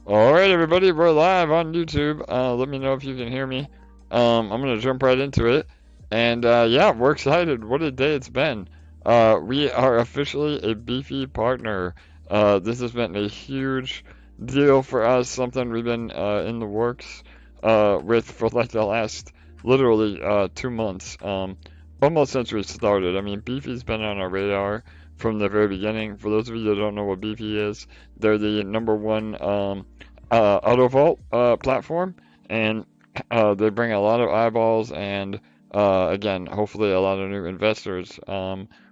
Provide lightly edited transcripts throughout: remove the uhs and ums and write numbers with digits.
Alright, everybody, we're live on YouTube. Let me know if you can hear me. I'm gonna jump right into it. And yeah, we're excited. What a day it's been. We are officially a Beefy partner. This has been a huge deal for us, something we've been in the works with for like the last literally 2 months. Almost since we started. I mean, Beefy's been on our radar from the very beginning. For those of you that don't know what Beefy is, they're the number one auto vault platform, and they bring a lot of eyeballs and again, hopefully a lot of new investors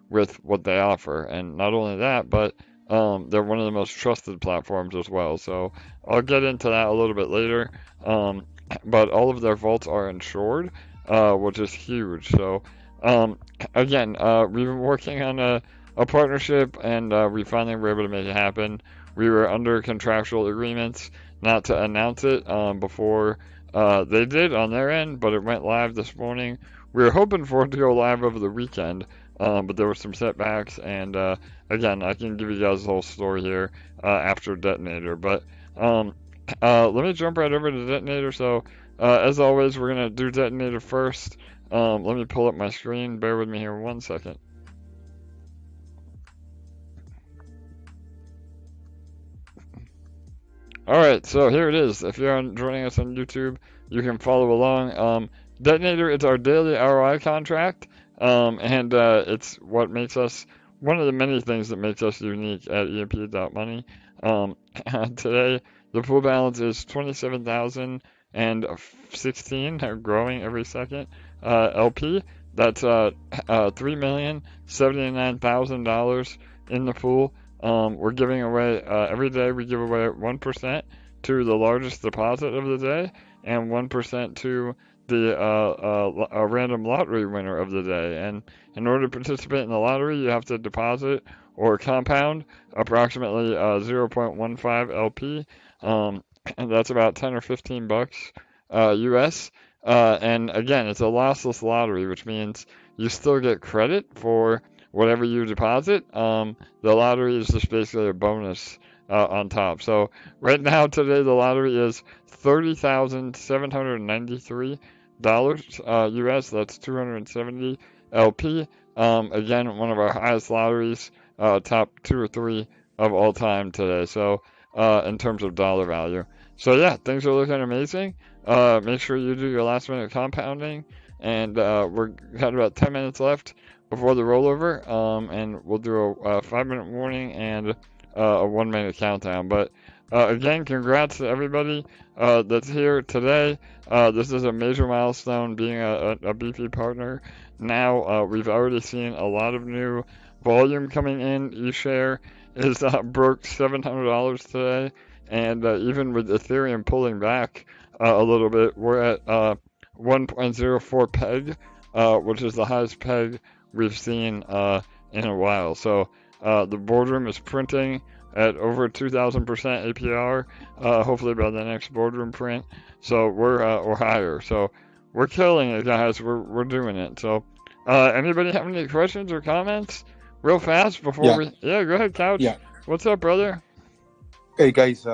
with what they offer. And not only that, but they're one of the most trusted platforms as well. So I'll get into that a little bit later. But all of their vaults are insured, which is huge. So um, again, we've been working on a partnership, and we finally were able to make it happen. We were under contractual agreements not to announce it before they did on their end, but it went live this morning. We were hoping for it to go live over the weekend, but there were some setbacks, and again, I can give you guys the whole story here after Detonator. But let me jump right over to Detonator. So, as always, we're going to do Detonator first. Let me pull up my screen. Bear with me here 1 second. Alright, so here it is. If you're joining us on YouTube, you can follow along. Detonator is our daily ROI contract, and it's what makes us one of the many things that makes us unique at EMP.Money. Today, the pool balance is 27,016, growing every second. LP, that's $3,079,000 in the pool. We're giving away, every day we give away 1% to the largest deposit of the day and 1% to the random lottery winner of the day. And in order to participate in the lottery, you have to deposit or compound approximately 0.15 LP, and that's about 10 or 15 bucks US. And again, it's a lossless lottery, which means you still get credit for whatever you deposit. The lottery is just basically a bonus on top. So right now, today, the lottery is $30,793 US. That's 270 LP. Again, one of our highest lotteries, top two or three of all time today. So in terms of dollar value. So yeah, things are looking amazing. Make sure you do your last minute compounding, and we're got about 10 minutes left before the rollover, and we'll do a 5-minute warning and a 1-minute countdown. But again, congrats to everybody that's here today. This is a major milestone being a Beefy partner. Now we've already seen a lot of new volume coming in. eShare is broke $700 today, and even with Ethereum pulling back a little bit, we're at 1.04 peg, which is the highest peg we've seen in a while. So the boardroom is printing at over 2,000% APR, hopefully by the next boardroom print. So we're higher. So we're killing it, guys. We're doing it. So anybody have any questions or comments real fast before Yeah, we? Yeah, go ahead, Couch. yeah. What's up, brother? Hey guys,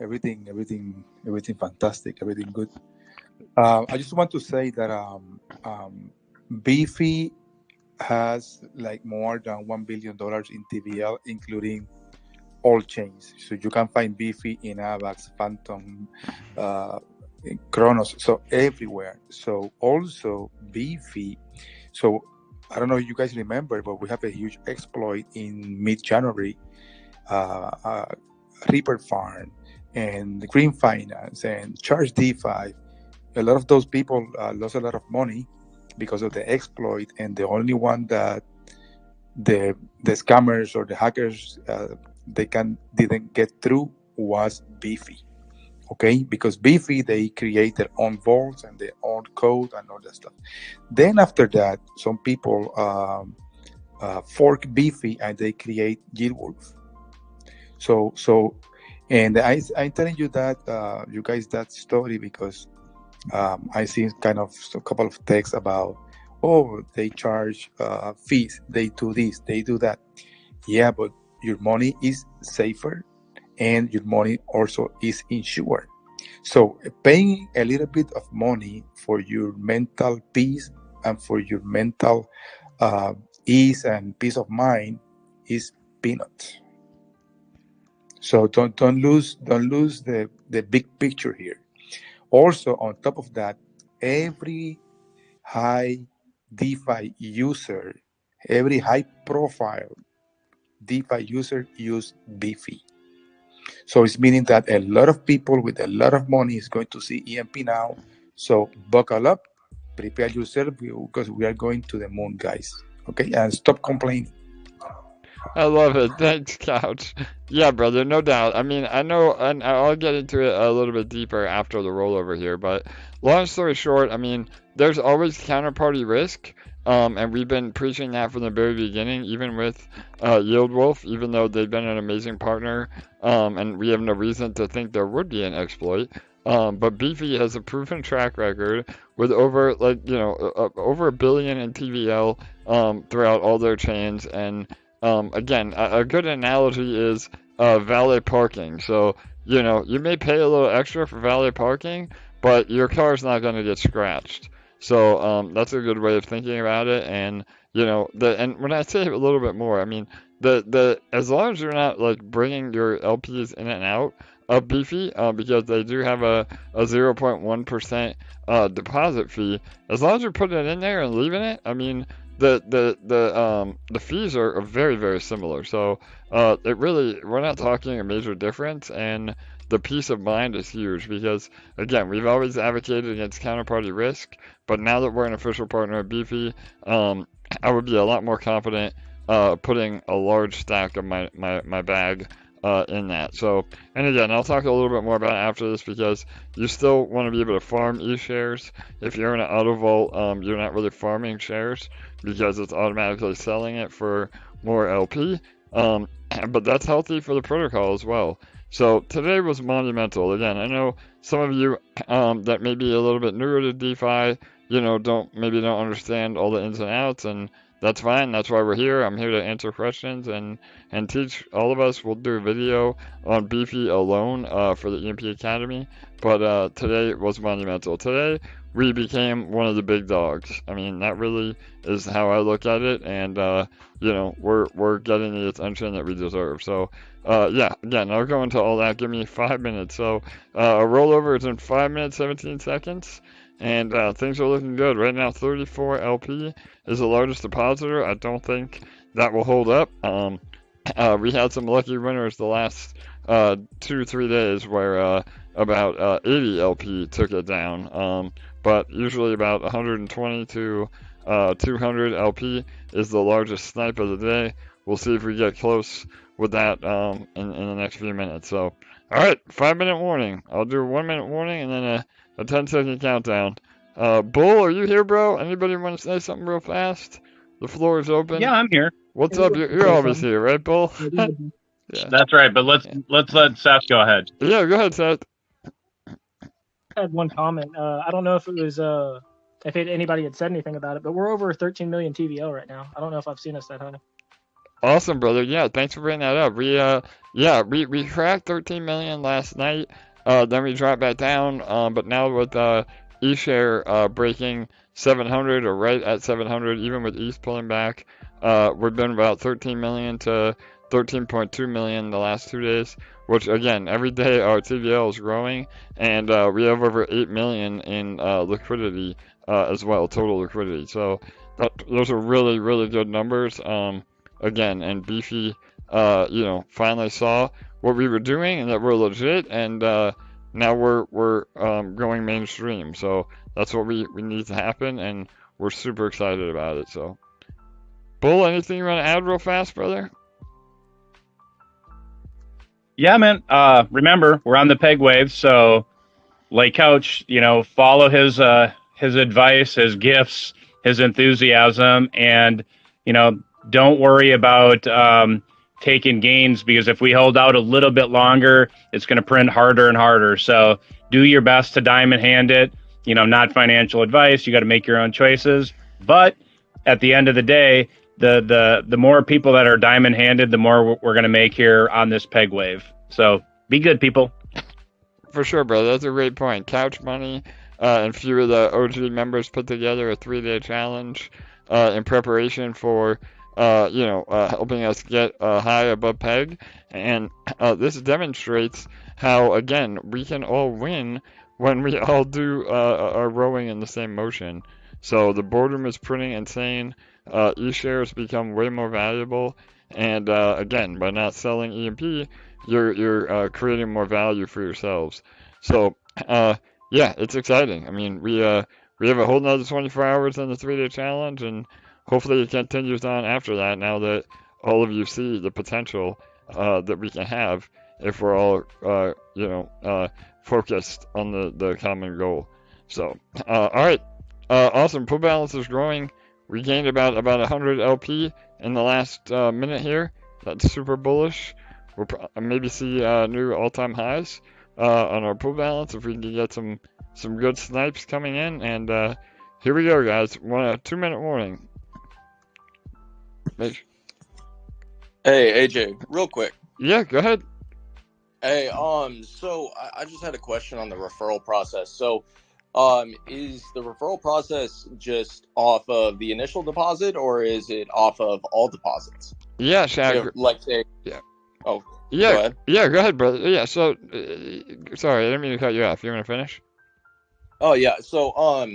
everything fantastic, everything good. I just want to say that Beefy has like more than $1 billion in TVL, including all chains. So you can find Beefy in Avax, Phantom, in Kronos, so everywhere. So also Beefy. So I don't know if you guys remember, but we have a huge exploit in mid-January. Reaper Farm and Green Finance and Charge DeFi. A lot of those people lost a lot of money because of the exploit, and the only one that the scammers or the hackers didn't get through was Beefy. Okay, because Beefy, they create their own vaults and their own code and all that stuff. Then after that, some people fork Beefy and they create 𝘰𝘩𝘢𝘯𝘕. So, and I'm telling you that, you guys, that story because I see kind of a couple of texts about, oh, they charge fees, they do this, they do that. Yeah, but your money is safer and your money also is insured. So paying a little bit of money for your mental peace and for your mental ease and peace of mind is peanuts. So don't lose the big picture here. Also, on top of that, every high DeFi user, every high profile DeFi user use Beefy. So it's meaning that a lot of people with a lot of money is going to see EMP now. So buckle up, prepare yourself, because we are going to the moon, guys. Okay, and stop complaining. I love it. Thanks, Couch. Yeah, brother, no doubt. I mean, I know, and I'll get into it a little bit deeper after the rollover here, but long story short, I mean, there's always counterparty risk, and we've been preaching that from the very beginning, even with 𝘠𝘩𝘢𝘯𝘬, even though they've been an amazing partner, and we have no reason to think there would be an exploit. But Beefy has a proven track record with over over $1 billion in TVL throughout all their chains, and again, a good analogy is valet parking. So, you may pay a little extra for valet parking, but your car's not going to get scratched. So that's a good way of thinking about it. And and when I say a little bit more, I mean as long as you're not like bringing your LPs in and out of Beefy, because they do have a 0.1% deposit fee. As long as you're putting it in there and leaving it, I mean, the fees are very, very similar. So we're not talking a major difference, and the peace of mind is huge because, again, we've always advocated against counterparty risk, but now that we're an official partner of Beefy, I would be a lot more confident putting a large stack of my bag in that. So, and again, I'll talk a little bit more about it after this because you still want to be able to farm shares. If you're in an auto vault, you're not really farming shares because it's automatically selling it for more LP. But that's healthy for the protocol as well. So today was monumental. Again, I know some of you that may be a little bit newer to DeFi, don't understand all the ins and outs, and that's fine. That's why we're here. I'm here to answer questions and teach all of us. We'll do a video on Beefy alone for the EMP Academy. But today was monumental. Today we became one of the big dogs. I mean, that really is how I look at it. And we're getting the attention that we deserve. So yeah, again, I'll go into all that. Give me 5 minutes. So a rollover is in 5 minutes 17 seconds. And things are looking good. Right now, 34 LP is the largest depositor. I don't think that will hold up. We had some lucky winners the last 2-3 days where about 80 LP took it down. But usually about 120 to 200 LP is the largest snipe of the day. We'll see if we get close with that in the next few minutes. So, all right, 5-minute warning. I'll do a 1-minute warning and then a 10-second countdown. Bull, are you here, bro? Anybody want to say something real fast? The floor is open. Yeah, I'm here. What's up? You're always here, right, Bull? Yeah. That's right, but let's let Seth go ahead. Yeah, go ahead, Seth. I had one comment. I don't know if it was if anybody had said anything about it, but we're over 13 million TVL right now. I don't know if I've seen us that high. Awesome, brother. Yeah, thanks for bringing that up. We cracked 13 million last night. Then we dropped back down. But now with eShare breaking 700 or right at 700, even with ETH pulling back, we've been about 13 million to 13.2 million the last 2 days. Which again, every day our TVL is growing, and we have over 8 million in liquidity as well, total liquidity. So those are really, really good numbers. Again, and Beefy, finally saw what we were doing and that we're legit, and now we're going mainstream. So that's what we need to happen, and we're super excited about it. So, Bull, anything you want to add real fast, brother? Yeah, man. Remember, we're on the peg wave, so like Couch, follow his advice, his gifts, his enthusiasm, and don't worry about taking gains, because if we hold out a little bit longer, it's going to print harder and harder. So do your best to diamond hand it. Not financial advice. You got to make your own choices. But at the end of the day, the more people that are diamond handed, the more we're going to make here on this peg wave. So be good, people. For sure, brother. That's a great point. 𝘠𝘩𝘧𝘀money and few of the OG members put together a 3-day challenge in preparation for, helping us get high above peg. And this demonstrates how, again, we can all win when we all do are rowing in the same motion. So the boardroom is pretty insane. E-shares become way more valuable. And again, by not selling EMP, you're creating more value for yourselves. So yeah, it's exciting. I mean, we have a whole nother 24 hours in the 3-day challenge, and hopefully it continues on after that. Now that all of you see the potential that we can have if we're all focused on the common goal. So all right, awesome. Pool balance is growing. We gained about 100 LP in the last minute here. That's super bullish. We'll maybe see new all-time highs on our pool balance if we can get some good snipes coming in. And here we go, guys. 2-minute warning. Hey, AJ, real quick. Yeah, go ahead. Hey, so I just had a question on the referral process. So, is the referral process just off of the initial deposit, or is it off of all deposits? Yeah, Shaq. Like, say, yeah. Oh, yeah. Go ahead. Yeah, go ahead, brother. Yeah. So, sorry, I didn't mean to cut you off. You want to finish? Oh yeah. So,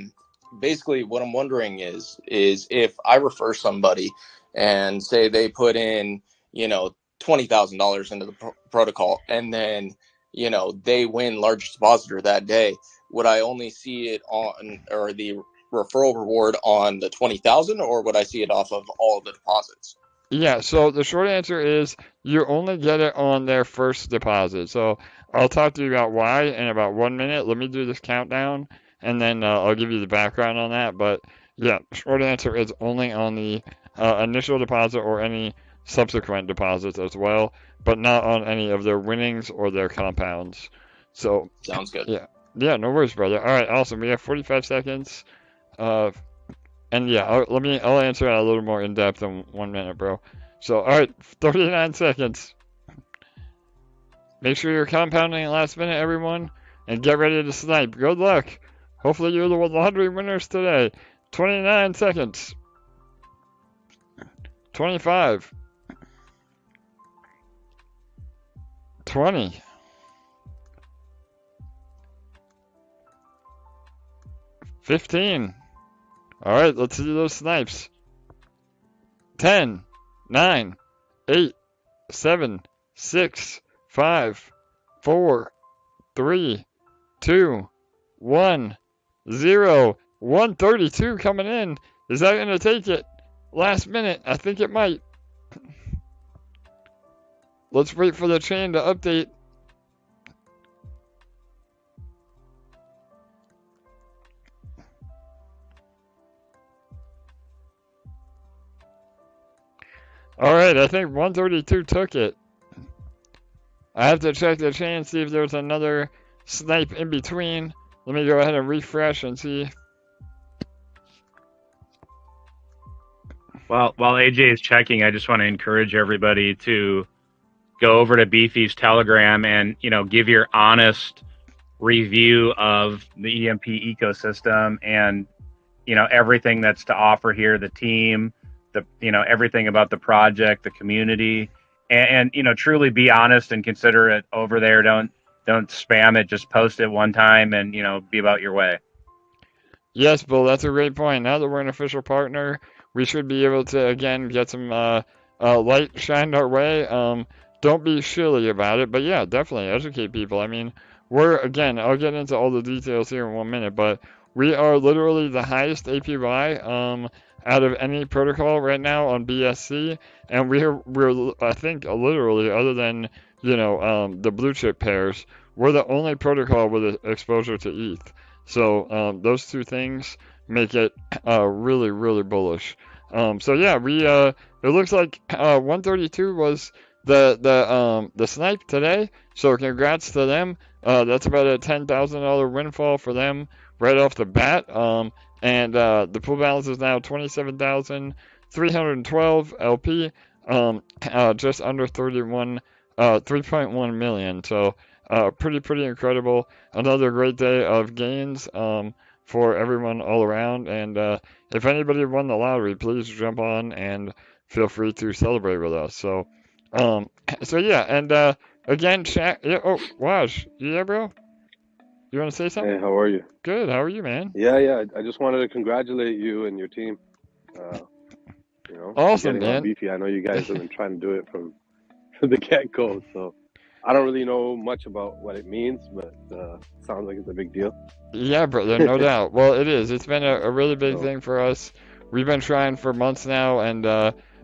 basically, what I'm wondering is if I refer somebody and say they put in, $20,000 into the protocol, and then, they win largest depositor that day, would I only see it on, or the referral reward on the 20,000, or would I see it off of all the deposits? Yeah, so the short answer is you only get it on their first deposit. So I'll talk to you about why in about 1 minute. Let me do this countdown, and then I'll give you the background on that. But yeah, short answer is only on the initial deposit or any subsequent deposits as well, but not on any of their winnings or their compounds. So sounds good. Yeah, no worries, brother. All right, awesome. We have 45 seconds. And yeah, I'll answer that a little more in depth in 1 minute, bro. So, all right, 39 seconds. Make sure you're compounding last minute, everyone, and get ready to snipe. Good luck. Hopefully you're the lottery winners today. 29 seconds. 25. 20. 15. All right, let's see those snipes. 10, 9, 8, 7, 6, 5, 4, 3, 2, 1, 0. 132 coming in. Is that going to take it? Last minute, I think it might. Let's wait for the chain to update. Alright, I think 132 took it. I have to check the chain, see if there's another snipe in between. Let me go ahead and refresh and see. While AJ is checking, I just want to encourage everybody to go over to Beefy's Telegram and, give your honest review of the EMP ecosystem and, everything that's to offer here, the team, everything about the project, the community, and truly be honest and consider it over there. Don't spam it. Just post it one time and, be about your way. Yes, Bill, that's a great point. Now that we're an official partner, we should be able to, again, get some light shined our way. Don't be shilly about it, but yeah, definitely educate people. I mean, I'll get into all the details here in 1 minute, but we are literally the highest APY out of any protocol right now on BSC, and we're I think literally, other than the blue chip pairs, we're the only protocol with exposure to ETH. So those two things make it really, really bullish. So yeah, it looks like 132 was the snipe today. So congrats to them. That's about a $10,000 windfall for them right off the bat. And the pool balance is now 27,312 LP, just under 31 3.1 million. So pretty incredible. Another great day of gains for everyone all around. And if anybody won the lottery, please jump on and feel free to celebrate with us. So yeah, and again, chat. Yeah, oh, Waj, yeah, bro. You want to say something? Hey, how are you? Good. How are you, man? Yeah. I just wanted to congratulate you and your team. Awesome, getting on man. Beefy. I know you guys have been trying to do it from the get-go, so I don't really know much about what it means, but sounds like it's a big deal. Yeah, brother, no doubt. Well, it is. It's been a really big thing for us. We've been trying for months now, and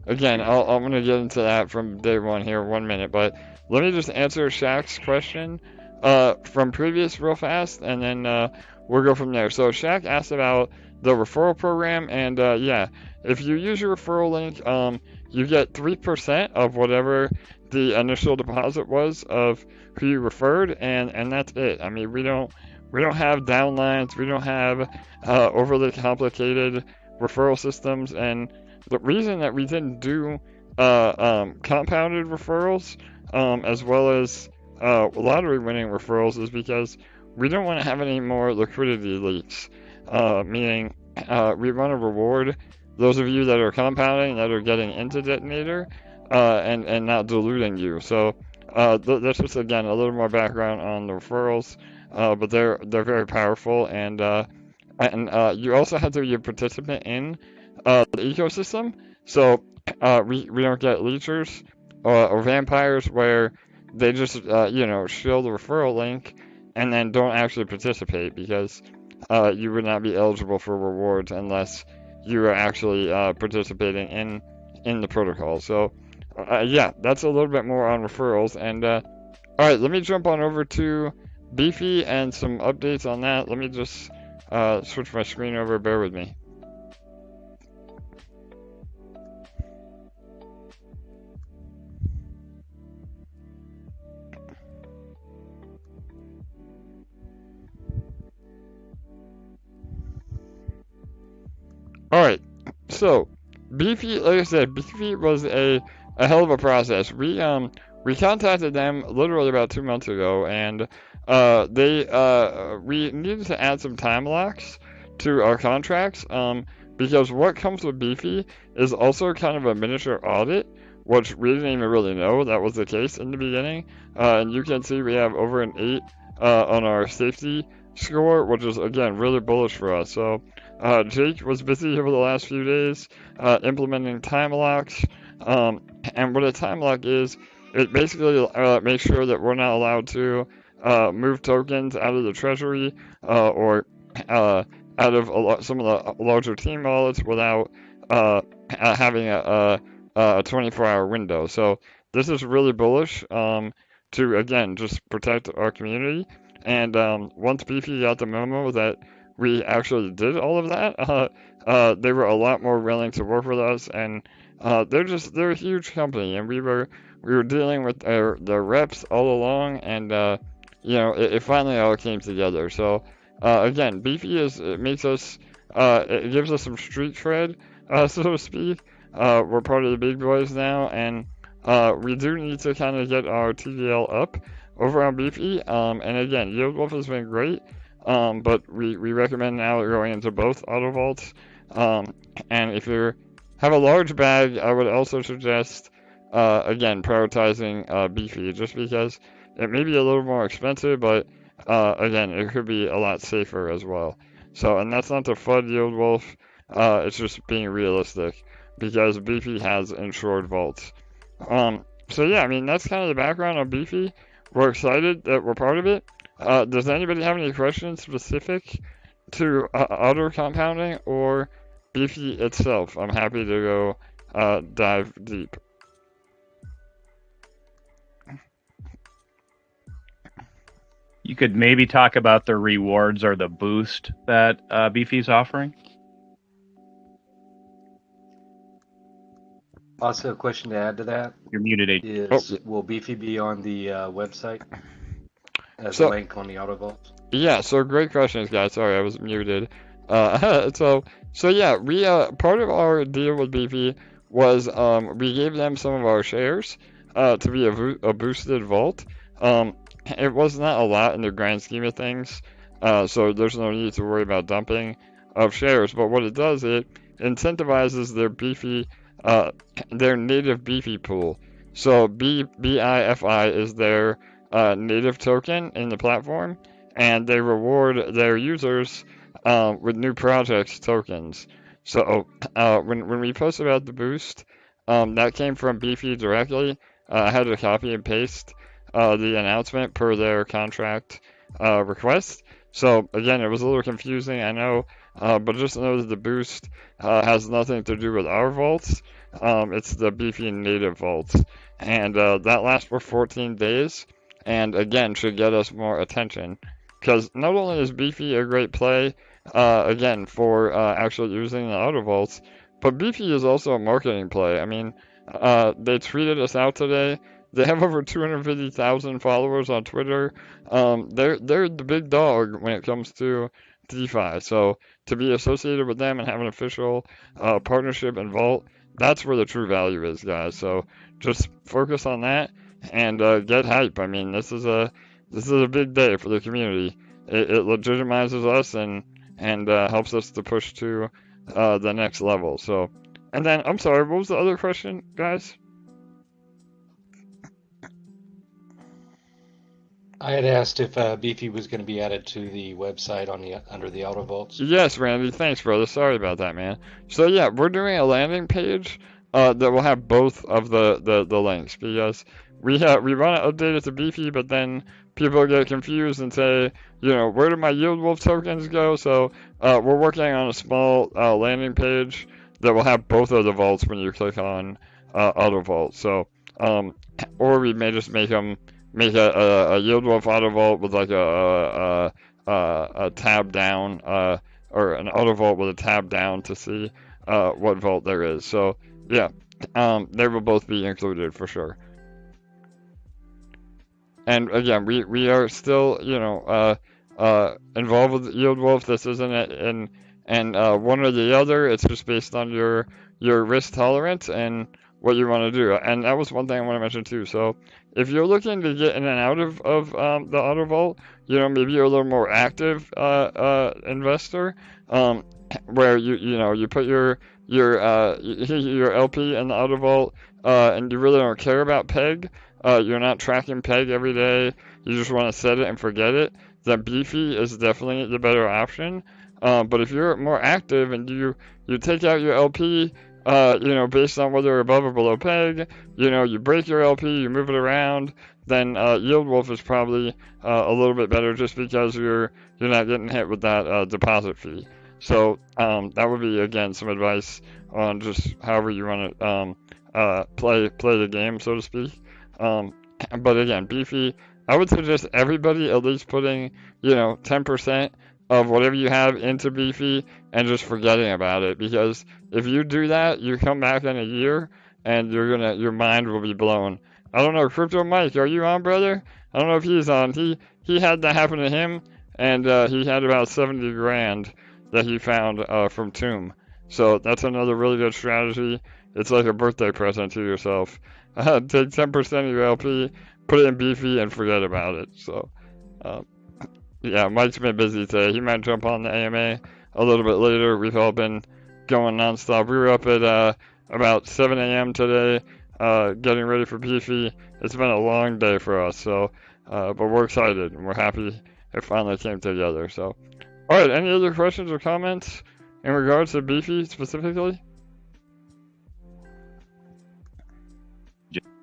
again, I'm going to get into that from day one here, 1 minute, but let me just answer Shaq's question from previous real fast, and then we'll go from there. So Shaq asked about the referral program, and yeah, if you use your referral link, you get 3% of whatever the initial deposit was of who you referred, and that's it. I mean, we don't have downlines, we don't have overly complicated referral systems, and the reason that we didn't do compounded referrals as well as lottery winning referrals is because we don't want to have any more liquidity leaks, meaning we want to reward those of you that are compounding, that are getting into Detonator, and not diluting you. So that's just, again, a little more background on the referrals, but they're very powerful, and you also have to be a participant in the ecosystem. So we don't get leechers or vampires where they just shill the referral link and then don't actually participate, because you would not be eligible for rewards unless you are actually participating in the protocol. So yeah, that's a little bit more on referrals. And all right, let me jump on over to Beefy and some updates on that. Let me just switch my screen over. Bear with me. All right, so Beefy, like I said, Beefy was a hell of a process. We contacted them literally about 2 months ago, and we needed to add some time locks to our contracts, because what comes with Beefy is also kind of a miniature audit, which we didn't even really know that was the case in the beginning. And you can see we have over an 8 on our safety score, which is, again, really bullish for us. So Jake was busy over the last few days implementing time locks, and what a time lock is, it basically makes sure that we're not allowed to move tokens out of the treasury or out of some of the larger team wallets without having a 24-hour window. So this is really bullish to, again, just protect our community. And once Beefy got the memo that we actually did all of that, they were a lot more willing to work with us, and they're a huge company, and we were dealing with their reps all along, and it finally all came together. So again, Beefy gives us some street cred, so to speak. We're part of the big boys now, and we do need to kind of get our TVL up over on Beefy. And again, 𝘤𝘩𝘢𝘯𝘬 has been great, but we recommend now going into both auto vaults. And if you have a large bag, I would also suggest again prioritizing Beefy, just because it may be a little more expensive, but again, it could be a lot safer as well. So, and that's not to FUD 𝘤𝘩𝘢𝘯𝘓, it's just being realistic, because Beefy has insured vaults. So yeah, I mean, that's kind of the background on Beefy. We're excited that we're part of it. Does anybody have any questions specific to auto compounding or Beefy itself? I'm happy to go dive deep. You could maybe talk about the rewards or the boost that Beefy's offering. Also, a question to add to that You're muted, is, will Beefy be on the website as a link on the auto vaults? Yeah, so great questions, guys. Sorry, I was muted. So yeah, we part of our deal with Beefy was we gave them some of our shares to be a boosted vault. It was not a lot in the grand scheme of things, so there's no need to worry about dumping of shares. But what it does, it incentivizes their Beefy, their native Beefy pool. So BIFI is their native token in the platform, and they reward their users with new projects tokens. So when we post about the boost, that came from Beefy directly. I had to copy and paste the announcement per their contract request. So again, it was a little confusing, I know, but just know that the boost has nothing to do with our vaults. It's the Beefy native vaults, and that lasts for 14 days, and again should get us more attention, because not only is Beefy a great play, again for actually using the auto vaults, but Beefy is also a marketing play. I mean, they tweeted us out today. They have over 250,000 followers on Twitter. They're the big dog when it comes to DeFi. So to be associated with them and have an official partnership and vault, that's where the true value is, guys. So just focus on that and get hype. I mean, this is a big day for the community. It legitimizes us and helps us to push to the next level. So, and then I'm sorry, what was the other question, guys? I had asked if Beefy was going to be added to the website under the auto vaults. Yes, Randy. Thanks, brother. Sorry about that, man. So yeah, we're doing a landing page that will have both of the links, because we want to update it to Beefy, but then people get confused and say, where do my 𝘰𝘠𝘢𝘯 tokens go? So we're working on a small landing page that will have both of the vaults when you click on auto vault. So or we may just make a 𝘰𝘠𝘢𝘯𝘯 auto vault with like a tab down, or an auto vault with a tab down to see what vault there is. So yeah, they will both be included for sure. And again, we are still involved with 𝘰𝘠𝘯. This isn't it and one or the other. It's just based on your risk tolerance and what you want to do. And that was one thing I want to mention too. So if you're looking to get in and out of the auto vault, maybe you're a little more active investor, where you put your LP in the auto vault, and you really don't care about PEG. You're not tracking PEG every day. You just want to set it and forget it. Then Beefy is definitely the better option. But if you're more active and you take out your LP, based on whether you're above or below PEG, you break your LP, you move it around, then 𝘰𝘠𝘯𝘯 is probably a little bit better, just because you're not getting hit with that deposit fee. So that would be, again, some advice on just however you want to play the game, so to speak. But again, Beefy, I would suggest everybody at least putting 10% of whatever you have into Beefy and just forgetting about it, because if you do that, you come back in a year and your mind will be blown. I don't know, Crypto Mike, are you on, brother? I don't know if he's on. He had that happen to him, and he had about 70 grand that he found from Tomb. So that's another really good strategy. It's like a birthday present to yourself. Take 10% of your LP, put it in Beefy, and forget about it. So yeah, Mike's been busy today. He might jump on the AMA a little bit later. We've all been going nonstop. We were up at about 7 a.m. today, getting ready for Beefy. It's been a long day for us, so but we're excited and we're happy it finally came together. So, all right, any other questions or comments in regards to Beefy specifically?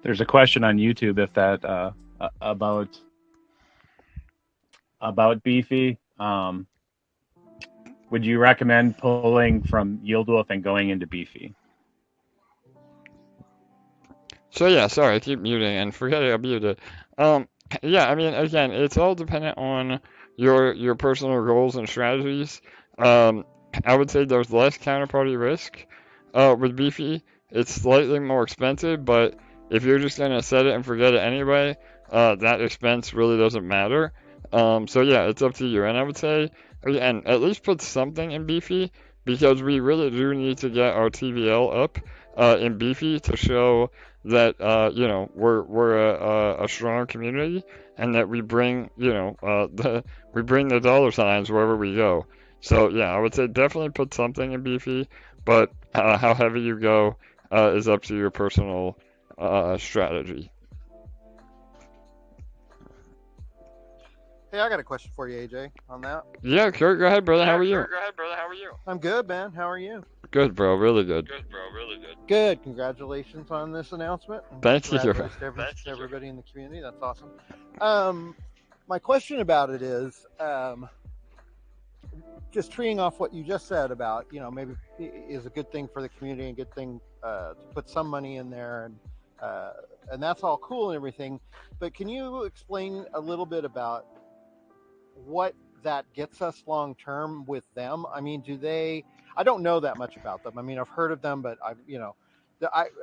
There's a question on YouTube if that about Beefy. Would you recommend pulling from 𝘰𝘠𝘯𝘯 and going into Beefy? So yeah, sorry, I keep muting and forgetting I muted. Yeah, I mean, again, it's all dependent on your personal goals and strategies. I would say there's less counterparty risk with Beefy. It's slightly more expensive, but if you're just gonna set it and forget it anyway, that expense really doesn't matter. So yeah, it's up to you. And I would say, again, at least put something in Beefy, because we really do need to get our TVL up in Beefy to show that we're a strong community and that we bring we bring the dollar signs wherever we go. So yeah, I would say definitely put something in Beefy, but how heavy you go is up to your personal strategy. Hey, I got a question for you, AJ, on that. Yeah, Kurt, go ahead, brother. How are you? I'm good, man. How are you? Good, bro. Really good. Good. Congratulations on this announcement. Thank you. Congratulations to everybody in the community. That's awesome. My question about it is, just treeing off what you just said about, maybe is a good thing for the community and good thing to put some money in there, and that's all cool and everything. But can you explain a little bit about what that gets us long term with them? I mean, I don't know that much about them. I mean, I've heard of them, but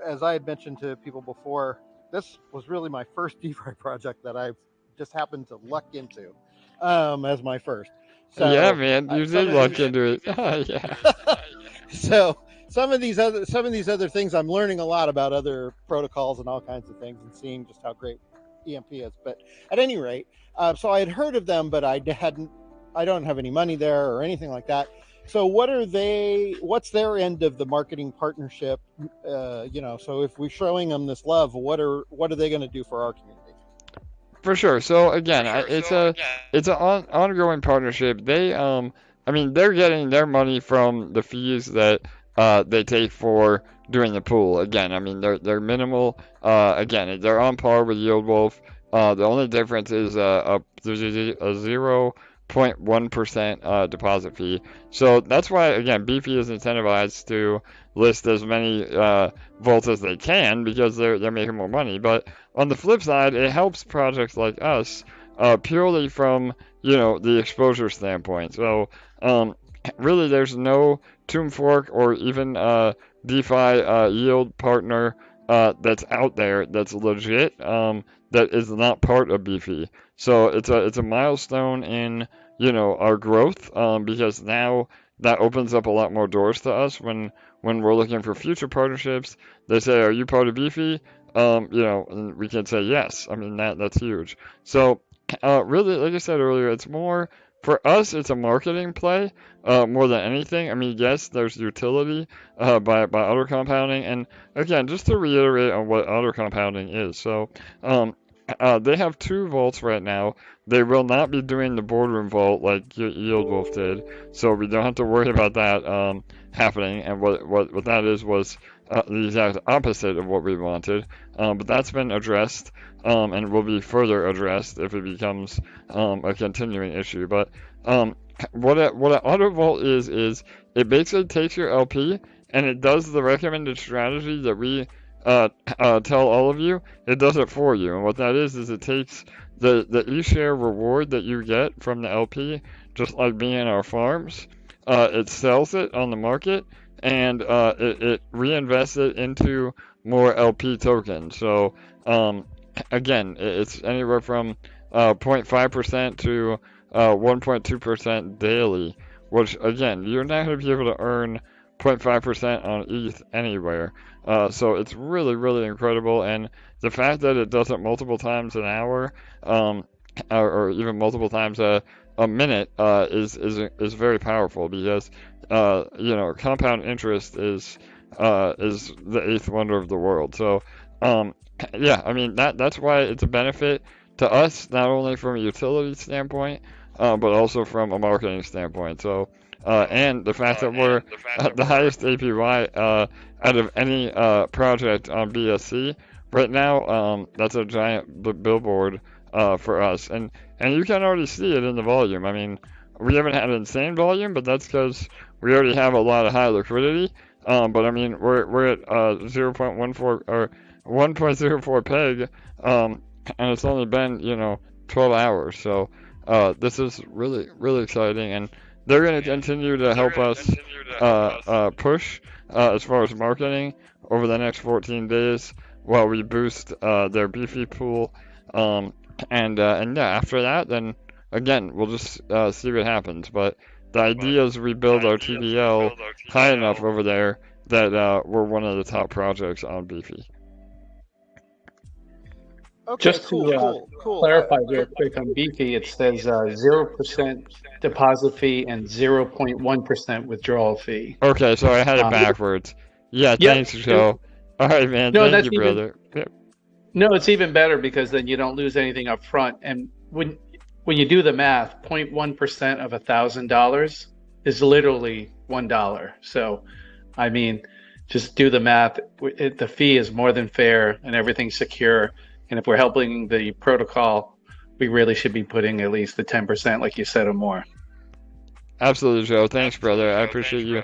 as I had mentioned to people before, this was really my first DeFi project that I've just happened to luck into as my first. So, yeah, man, you did luck into it. Yeah. So some of these other things, I'm learning a lot about other protocols and all kinds of things, and seeing just how great EMP is. But at any rate, so I had heard of them, but I don't have any money there or anything like that. So what's their end of the marketing partnership? So if we're showing them this love, what are they going to do for our community? For sure. So again, it's an ongoing partnership. They're getting their money from the fees that they take for doing the pool. Again, I mean, they're minimal. Again, they're on par with 𝘕𝘠𝘠𝘠𝘠. The only difference is a 0.1% deposit fee. So that's why, again, Beefy is incentivized to list as many vaults as they can, because they're making more money. But on the flip side, it helps projects like us purely from the exposure standpoint. So really, there's no Tomb Fork or even DeFi yield partner that's out there that's legit, that is not part of Beefy. So it's a milestone in our growth, because now that opens up a lot more doors to us when we're looking for future partnerships. They say, "Are you part of Beefy?" And we can say yes. I mean, that's huge. So really, like I said earlier, it's more for us. It's a marketing play more than anything. I mean, yes, there's utility by auto compounding, and again, just to reiterate on what auto compounding is. So they have 2 vaults right now. They will not be doing the boardroom vault like 𝘕𝘠𝘠𝘠𝘠 did, so we don't have to worry about that happening. And what that was the exact opposite of what we wanted. But that's been addressed, and will be further addressed if it becomes a continuing issue. But what an auto vault is it basically takes your LP and it does the recommended strategy that we tell all of you. It does it for you, and what that is it takes the eShare reward that you get from the LP, just like being in our farms. It sells it on the market, and it reinvests it into more LP tokens. So again, it's anywhere from 0.5% to 1.2% daily, which again, you're not going to be able to earn 0.5% on ETH anywhere. So it's really, really incredible. And the fact that it does it multiple times an hour, or even multiple times a minute, is very powerful, because compound interest is the 8th wonder of the world. So yeah, I mean, that's why it's a benefit to us, not only from a utility standpoint, but also from a marketing standpoint. So and the fact that we're the highest APY out of any project on BSC right now, that's a giant billboard for us, and you can already see it in the volume. I mean, we haven't had insane volume, but that's because we already have a lot of high liquidity. But I mean, we're at 0.14 or 1.04 peg, and it's only been 12 hours. So this is really, really exciting, and they're going to continue to help us push as far as marketing over the next 14 days while we boost their Beefy pool. And yeah, after that, then again, we'll just see what happens. But the idea is we build our TVL high enough over there that we're one of the top projects on Beefy. Okay, Just cool, to cool. clarify real quick on Beefy, it says 0% deposit fee and 0.1% withdrawal fee. Okay, so I had it backwards. Yeah, Yep. thanks, Joe. All right, man. No, Thank that's you, even brother. Yep. no, it's even better because then you don't lose anything up front. And when you do the math, 0.1% of $1,000 is literally $1. So, I mean, just do the math. The fee is more than fair, and everything's secure. And if we're helping the protocol, we really should be putting at least the 10%, like you said, or more. Absolutely, Joe. Thanks, brother. I appreciate you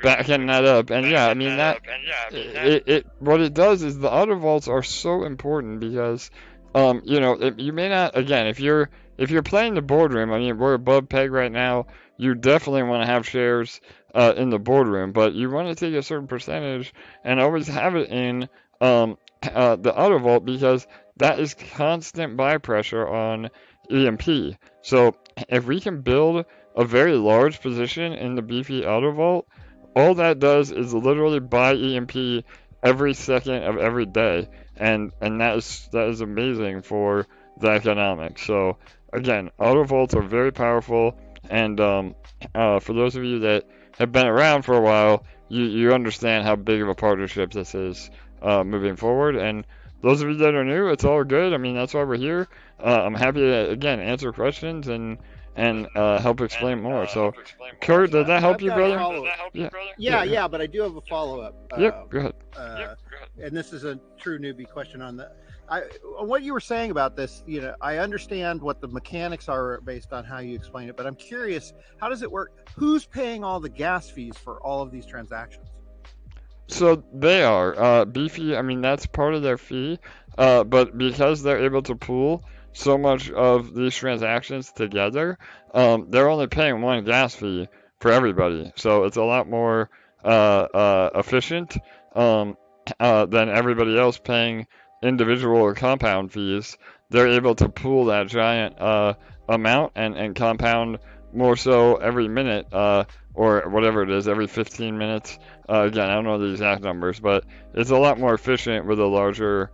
backing that up. And yeah, I mean what it does is the auto vaults are so important because, you know, you may not, again, if you're playing the boardroom, I mean, we're above peg right now. You definitely want to have shares in the boardroom, but you want to take a certain percentage and always have it in the auto vault because that is constant buy pressure on EMP. So if we can build a very large position in the Beefy auto vault, all that does is literally buy EMP every second of every day, and that is amazing for the economics. So again, auto vaults are very powerful, and for those of you that have been around for a while, you understand how big of a partnership this is moving forward. And those of you that are new, it's all good. I mean, that's why we're here. I'm happy to, again, answer questions and help explain more. So, Kurt, did that help you, brother? Yeah, but I do have a follow-up. Yep, go ahead. And this is a true newbie question on what you were saying about this. You know, I understand what the mechanics are based on how you explain it, but I'm curious, how does it work? Who's paying all the gas fees for all of these transactions? So they are Beefy. I mean, that's part of their fee, but because they're able to pool so much of these transactions together, they're only paying one gas fee for everybody. So it's a lot more efficient than everybody else paying individual or compound fees. They're able to pool that giant amount and compound more so every minute or whatever it is, every 15 minutes. Again, I don't know the exact numbers, but it's a lot more efficient with a larger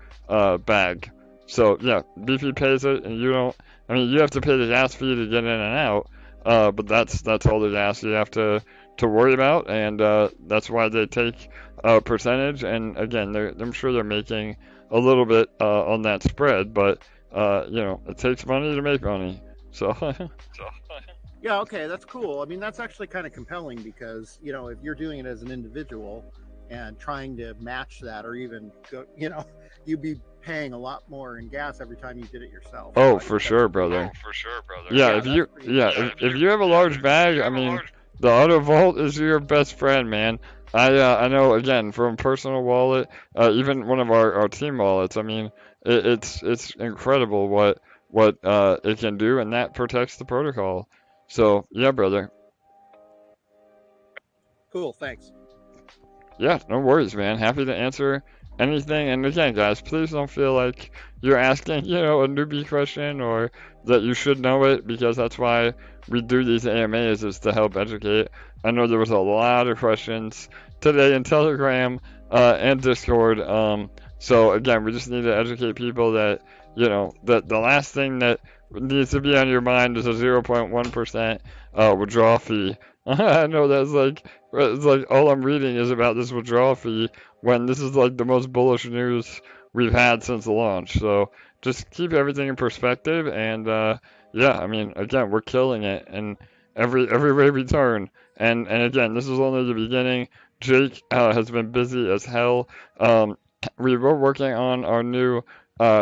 bag. So yeah, Beefy pays it, and you don't. I mean, you have to pay the gas fee to get in and out, but that's all the gas you have to worry about, and that's why they take a percentage. And again, I'm sure they're making a little bit on that spread, but you know, it takes money to make money. So. Yeah, okay, that's cool. I mean, that's actually kind of compelling because, you know, if you're doing it as an individual and trying to match that or even go, you know, you'd be paying a lot more in gas every time you did it yourself. Oh, for sure, brother. Yeah, if you have a large bag, I mean, the auto vault is your best friend, man. I know, again, from personal wallet, even one of our team wallets, I mean, it's incredible what it can do, and that protects the protocol. So, yeah, brother. Cool, thanks. Yeah, no worries, man. Happy to answer anything. And again, guys, please don't feel like you're asking, you know, a newbie question or that you should know it, because that's why we do these AMAs, is to help educate. I know there was a lot of questions today in Telegram and Discord. So, again, we just need to educate people that, you know, that the last thing that needs to be on your mind is a 0.1% withdrawal fee. I know that's it's like all I'm reading is about this withdrawal fee when this is like the most bullish news we've had since the launch. So just keep everything in perspective, and yeah, I mean, again, we're killing it in every way we turn. And again, this is only the beginning. Jake has been busy as hell. We were working on our new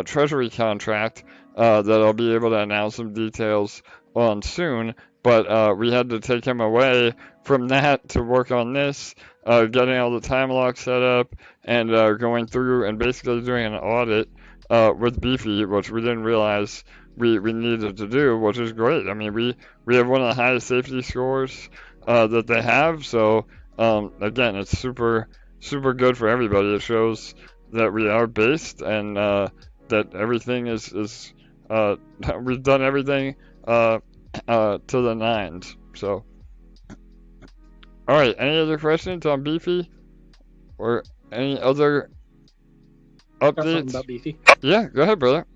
treasury contract that I'll be able to announce some details on soon, but we had to take him away from that to work on this, getting all the time locks set up, and going through and basically doing an audit with Beefy, which we didn't realize we needed to do, which is great. I mean, we have one of the highest safety scores that they have, so again, it's super good for everybody. It shows that we are based, and that everything is we've done everything to the nines. So, all right. Any other questions on Beefy? or any other Got something updates? about Beefy. Yeah, go ahead, brother.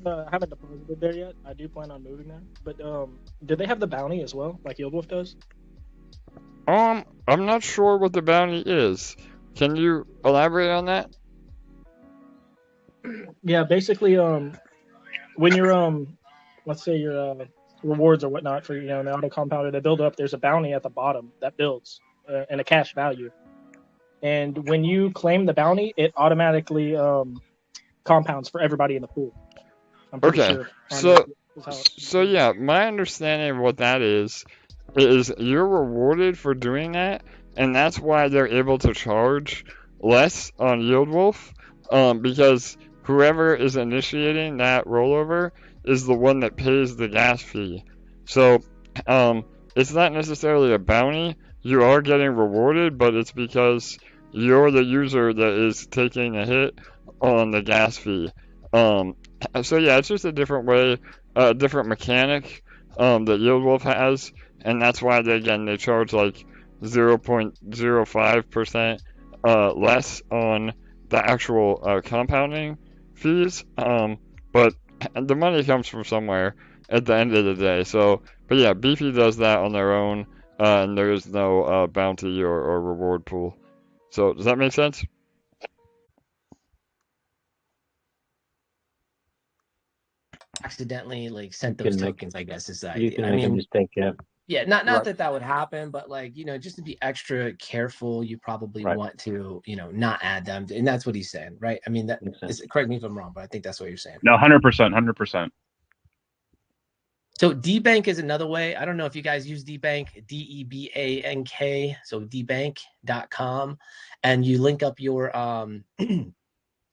I haven't deposited there yet. I do plan on moving there. But did they have the bounty as well, like 𝘤𝘠𝘢𝘆 does? I'm not sure what the bounty is. Can you elaborate on that? Yeah, basically, when you're let's say your rewards or whatnot for the auto compounder, they build up. There's a bounty at the bottom that builds and a cash value. And when you claim the bounty, it automatically compounds for everybody in the pool. I'm pretty Okay, sure. so yeah, my understanding of what that is you're rewarded for doing that, and that's why they're able to charge less on 𝘤𝘠𝘢𝘆, because whoever is initiating that rollover is the one that pays the gas fee. So, it's not necessarily a bounty. You are getting rewarded, but it's because you're the user that is taking a hit on the gas fee. So yeah, it's just a different way, a different mechanic that 𝘤𝘠𝘢𝘆 has, and that's why they charge like 0.05% less on the actual compounding fees. But the money comes from somewhere at the end of the day. So, but yeah, Beefy does that on their own, and there is no bounty or reward pool. So does that make sense? Accidentally like sent those tokens, I guess is the You idea. can I make a mean, mistake, yeah. yeah, not Right. that would happen, but like, just to be extra careful, you probably Right. want to, not add them. And that's what he's saying, right? I mean, that Makes sense. is, correct me if I'm wrong, but I think that's what you're saying. No, 100%, 100%. So DBank is another way. I don't know if you guys use DBank, DEBANK, so dbank.com, and you link up your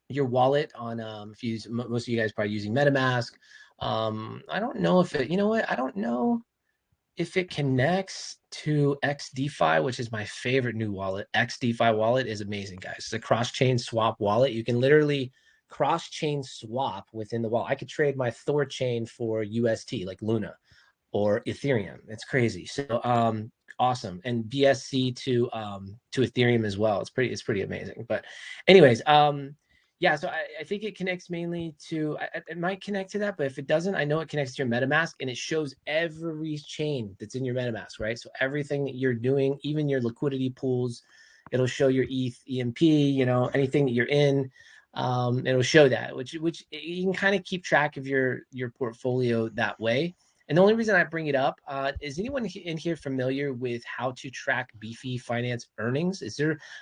your wallet on if you use, most of you guys probably using MetaMask. I don't know if it, I don't know if it connects to XDeFi, which is my favorite new wallet. XDeFi wallet is amazing, guys. It's a cross-chain swap wallet. You can literally cross-chain swap within the wallet. I could trade my THORChain for UST, like Luna or Ethereum. It's crazy. So awesome. And BSC to Ethereum as well. It's pretty amazing. But anyways, yeah, so I think it connects mainly to, it might connect to that, but if it doesn't, I know it connects to your MetaMask, and it shows every chain that's in your MetaMask, right? So everything that you're doing, even your liquidity pools, it'll show your ETH, EMP, anything that you're in, it'll show that, which you can kind of keep track of your portfolio that way. And the only reason I bring it up, is anyone in here familiar with how to track Beefy Finance earnings?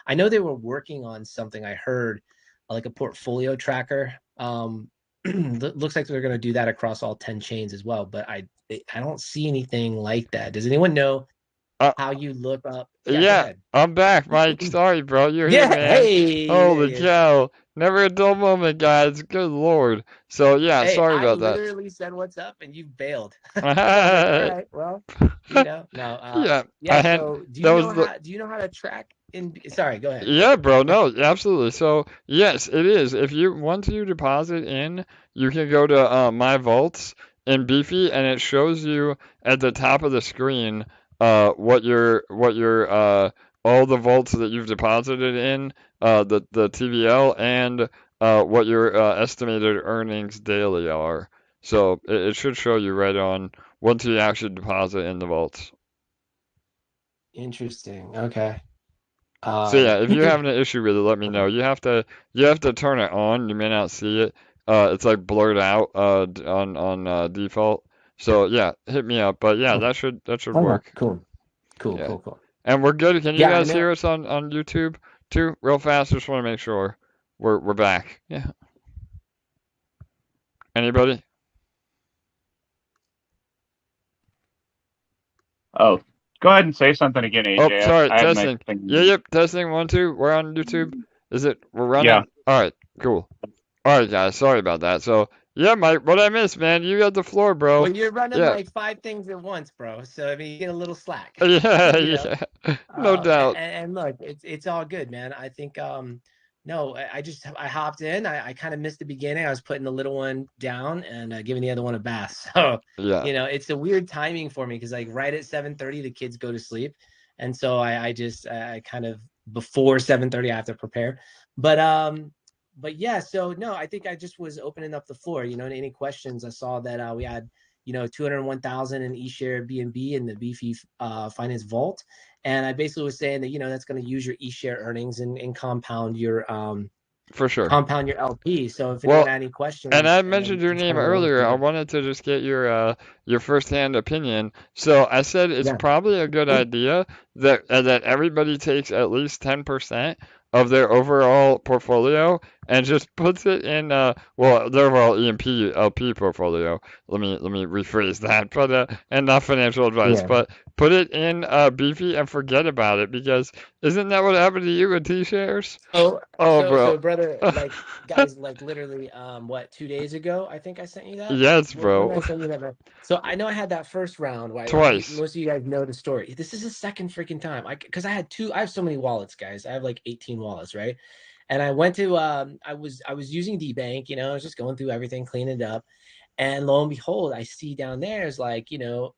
I know they were working on something, I heard, like a portfolio tracker. Looks like they're going to do that across all 10 chains as well, but I don't see anything like that. Does anyone know how you look up? Yeah, I'm back, Mike. Sorry, bro. You're here, man. Hey, holy cow. Never a dull moment, guys. Good lord. So yeah, hey, sorry about that. I literally said what's up and you bailed. All right, well, no. Yeah. So do you know how to track sorry, go ahead. Yeah, bro. No, absolutely. So yes, it is. Once you deposit in, you can go to my vaults in Beefy, and it shows you at the top of the screen what your all the vaults that you've deposited in, the TVL, and what your estimated earnings daily are. So it should show you right on once you actually deposit in the vaults. Interesting. Okay. So yeah, if you're having an issue with it, let me know. You have to turn it on. You may not see it. It's like blurred out on default. So yeah, hit me up. But yeah, that should work. Cool. Yeah. Cool. And we're good. Can you guys hear us on YouTube too? Real fast. Just want to make sure we're back. Yeah. Anybody? Oh, go ahead and say something again, AJ. Oh, sorry. Testing. Yep. Testing. 1, 2. We're on YouTube. We're running? Yeah. All right. Cool. All right, guys. Sorry about that. So, yeah, Mike, what I missed, man? You got the floor, bro. Well, you're running like 5 things at once, bro. So, I mean, you get a little slack. Yeah. No doubt. And look, it's all good, man. I think, no, I hopped in. I kind of missed the beginning. I was putting the little one down and giving the other one a bath. So, yeah, it's a weird timing for me because like right at 7:30, the kids go to sleep. And so I kind of before 7:30 I have to prepare. But yeah, so no, I think I just was opening up the floor, you know, to any questions. I saw that we had, you know, 201,000 in eShare BNB in the Beefy Finance Vault. And I basically was saying that, you know, that's going to use your eShare earnings and compound your For sure. compound your LP. So if Well, anyone had any questions, and I mentioned your just name kinda roll earlier. through I it. wanted to just get your firsthand opinion. So I said it's Yeah. probably a good idea that that everybody takes at least 10% of their overall portfolio and just puts it in well, their overall EMP LP portfolio. Let me rephrase that, but and not financial advice, Yeah. but put it in Beefy and forget about it, because isn't that what happened to you with T-shares? Oh, Oh, bro. so brother, like guys, like literally, what, 2 days ago, I think I sent you that. Yes, When did I bro. send you that, man? So I know I had that first round. Why Twice. most of you guys know the story. This is the second freaking time. Because I have so many wallets, guys. I have like 18 wallets, right? And I went to I was using DBank, you know, I was just going through everything, cleaning it up, and lo and behold, I see down there is like, you know,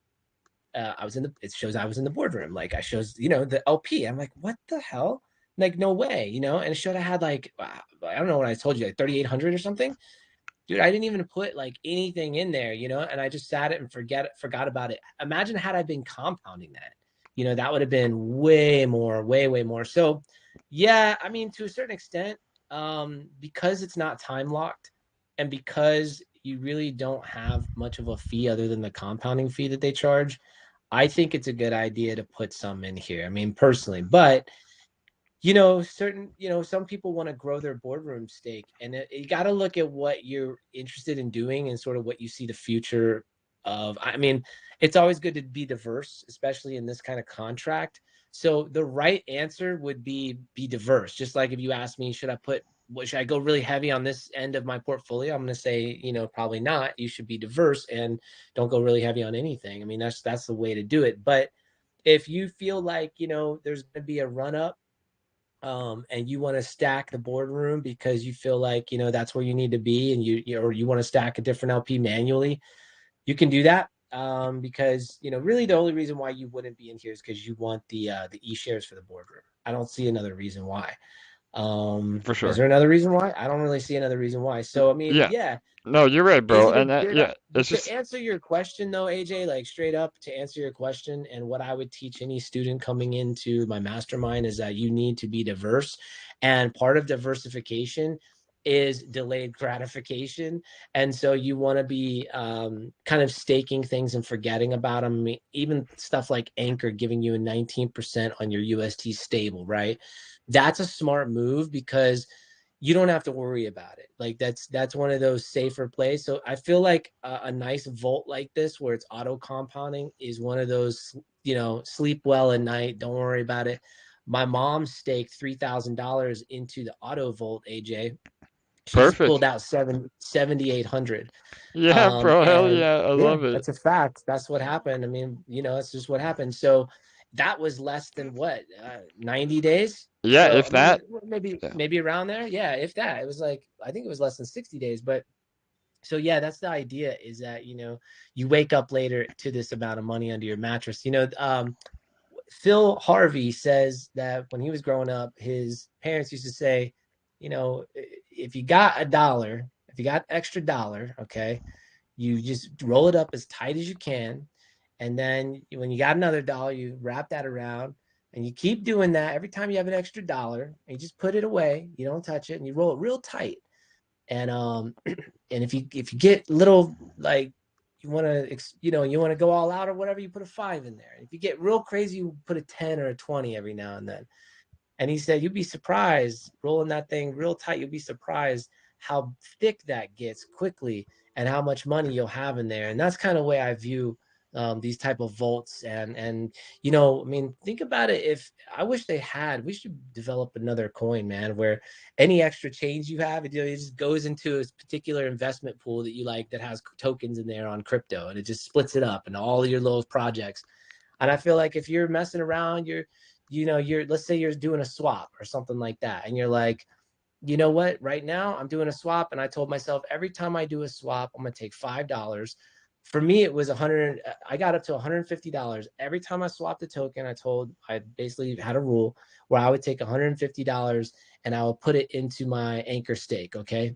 it shows I was in the boardroom. Like I shows, you know, the LP. I'm like, what the hell? Like, no way, you know? And it showed I had like, I don't know what I told you, like 3,800 or something. Dude, I didn't even put like anything in there, you know? And I just sat it and forgot about it. Imagine had I been compounding that, you know, that would have been way more, way more. So yeah, I mean, to a certain extent, because it's not time locked and because you really don't have much of a fee other than the compounding fee that they charge, I think it's a good idea to put some in here. I mean, personally, but you know, some people want to grow their boardroom stake, and you got to look at what you're interested in doing and sort of what you see the future of. I mean, it's always good to be diverse, especially in this kind of contract. So the right answer would be diverse. Just like if you ask me, should I go really heavy on this end of my portfolio? I'm going to say, you know, probably not. You should be diverse and don't go really heavy on anything. I mean, that's the way to do it. But if you feel like, you know, there's going to be a run up, and you want to stack the boardroom because you feel like, you know, that's where you need to be, and or you want to stack a different LP manually, you can do that. Because, you know, really the only reason why you wouldn't be in here is because you want the e-shares for the boardroom. I don't see another reason why. For sure. Is there another reason why? I don't really see another reason why. So I mean, yeah. No, you're right, bro. Is it a And good yeah, it's to just answer your question though, AJ, like straight up to answer your question, and what I would teach any student coming into my mastermind is that you need to be diverse. And part of diversification is delayed gratification. And so you want to be kind of staking things and forgetting about them. I mean, even stuff like Anchor giving you a 19% on your UST stable, right? That's a smart move because you don't have to worry about it. Like that's one of those safer plays. So I feel like a nice vault like this where it's auto compounding is one of those, you know, sleep well at night, don't worry about it. My mom staked $3,000 into the auto vault, AJ. She just perfect. pulled out 7,800. Yeah, bro. Hell And yeah. I yeah, love it. that's a fact. That's what happened. I mean, you know, that's just what happened. So that was less than what, 90 days? Yeah, So if I mean, that. maybe around there. Yeah, if that. It was like, I think it was less than 60 days. But so yeah, that's the idea, is that, you know, you wake up later to this amount of money under your mattress. You know, Phil Harvey says that when he was growing up, his parents used to say, you know, if you got $1, if you got extra dollar, okay, you just roll it up as tight as you can. And then when you got another dollar, you wrap that around, and you keep doing that every time you have an extra dollar, and you just put it away. You don't touch it, and you roll it real tight. And and if you get little, like, you want to, you know, you want to go all out or whatever, you put a 5 in there. If you get real crazy, you put a 10 or a 20 every now and then. And he said, you'd be surprised, rolling that thing real tight, you'll be surprised how thick that gets quickly and how much money you'll have in there. And that's kind of the way I view these type of vaults. And you know, I mean, think about it. If I wish we should develop another coin, man, where any extra change you have, it just goes into a particular investment pool that you like, that has tokens in there on crypto, and it just splits it up in all your little projects. And I feel like if you're messing around, let's say you're doing a swap or something like that, and you're like, you know what, right now I'm doing a swap, and I told myself every time I do a swap, I'm going to take $5, for me, it was 100. I got up to $150 every time I swapped a token. I basically had a rule where I would take $150 and I would put it into my anchor stake. Okay,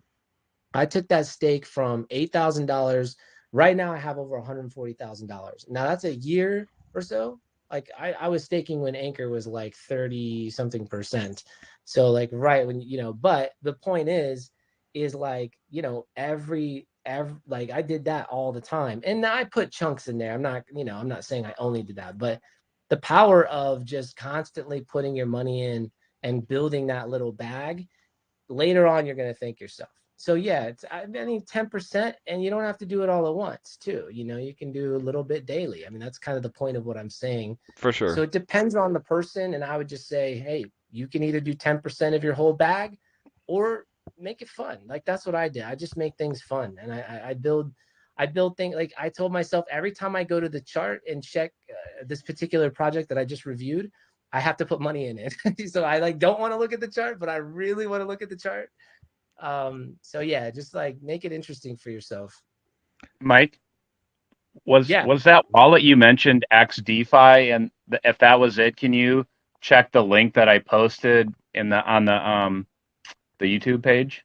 I took that stake from $8,000. Right now, I have over $140,000. Now that's a year or so. Like I was staking when Anchor was like 30 something percent. So like right when but the point is like every like I did that all the time, and I put chunks in there. I'm not saying I only did that, but the power of just constantly putting your money in and building that little bag, later on you're going to thank yourself. So yeah, I mean 10%, and you don't have to do it all at once too. You can do a little bit daily. I mean, that's kind of the point of what I'm saying. For sure. So it depends on the person, and I would just say, hey, you can either do 10% of your whole bag or make it fun. Like that's what I did. I just make things fun, and I build things. Like I told myself, every time I go to the chart and check this particular project that I just reviewed, I have to put money in it. So I don't want to look at the chart, but I really want to look at the chart. So yeah, just like make it interesting for yourself. Mike, was that wallet you mentioned XDefi, and if that was it, can you check the link that I posted on the YouTube page?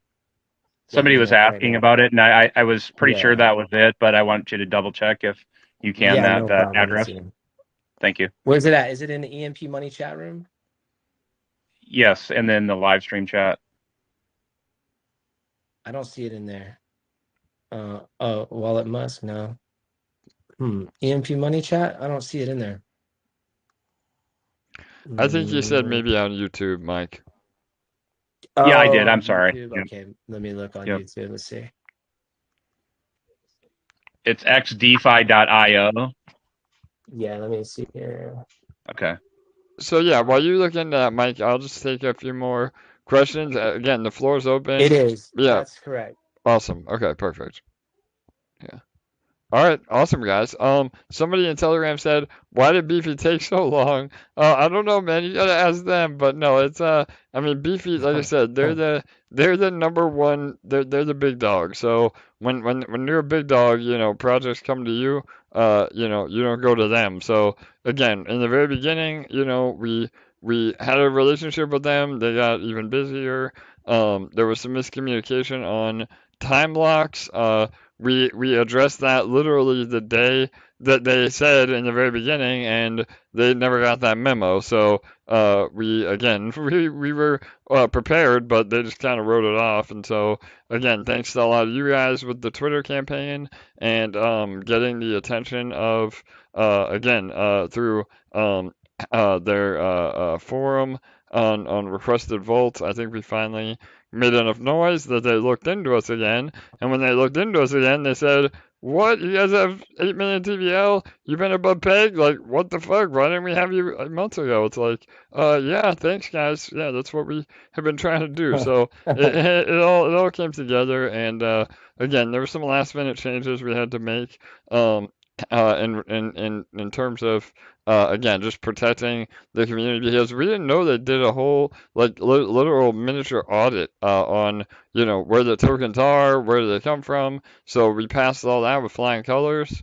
Somebody was asking about it, and I was pretty sure that was it, but I want you to double check if you can that address. Thank you. Where's it at? Is it in the EMP.Money chat room? Yes, and then the live stream chat. I don't see it in there. Oh, Wallet Musk, no. EMP.Money chat? I don't see it in there. I think you said maybe on YouTube, Mike. Yeah, I did. I'm sorry. YouTube? Okay, let me look on YouTube. Let's see. It's xdefi.io. Yeah, let me see here. Okay. So yeah, while you look into that, Mike, I'll just take a few more questions. Again, the floor is open. It is. Yeah. That's correct. Awesome. Okay, perfect. Yeah. All right, awesome guys. Somebody in Telegram said, "Why did Beefy take so long?" I don't know, man. You gotta ask them. But no, it's I mean, Beefy, like I said, they're the number one. They're the big dog. So when you're a big dog, projects come to you. You don't go to them. So again, in the very beginning, we had a relationship with them. They got even busier. There was some miscommunication on time blocks. We addressed that literally the day that they said in the very beginning, and they never got that memo. So we were prepared, but they just kind of wrote it off. And so again, thanks to a lot of you guys with the Twitter campaign and getting the attention of through their forum on requested votes. I think we finally made enough noise that they looked into us again. And when they looked into us again, they said, "What? You guys have 8 million TVL? You've been above peg? Like, what the fuck? Why didn't we have you months ago?" It's like, yeah, thanks, guys. Yeah, that's what we have been trying to do. So it all came together. And again, there were some last minute changes we had to make. In terms of again, just protecting the community, because we didn't know they did a whole literal miniature audit on where the tokens are, where do they come from. So we passed all that with flying colors.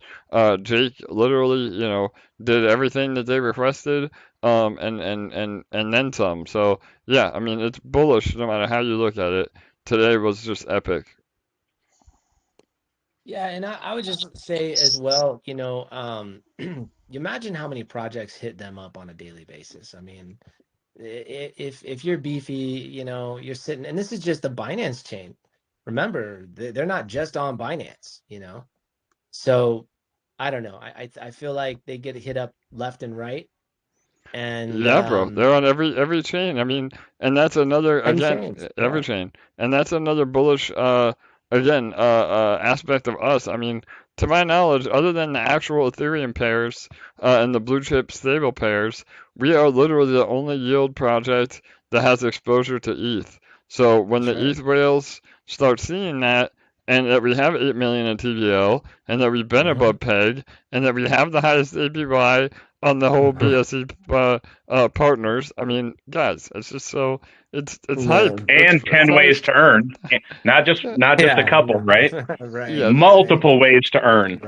Jake literally did everything that they requested, and then some. So yeah, I mean, it's bullish no matter how you look at it. Today was just epic. Yeah, and I would just say as well, you imagine how many projects hit them up on a daily basis. I mean, if you're Beefy, you're sitting, and this is just the Binance chain. Remember, they're not just on Binance, So I don't know. I feel like they get hit up left and right. And yeah, bro, they're on every chain. I mean, and that's another every chain, and that's another bullish aspect of us. I mean, to my knowledge, other than the actual Ethereum pairs and the blue chip stable pairs, we are literally the only yield project that has exposure to ETH. So when the ETH whales start seeing that, and that we have 8 million in TVL, and that we've been above peg, and that we have the highest APY on the whole BSE partners. I mean, guys, it's just so it's hype. Yeah. And 10 ways to earn, not just a couple, right? Right. Yeah, Multiple ways to earn.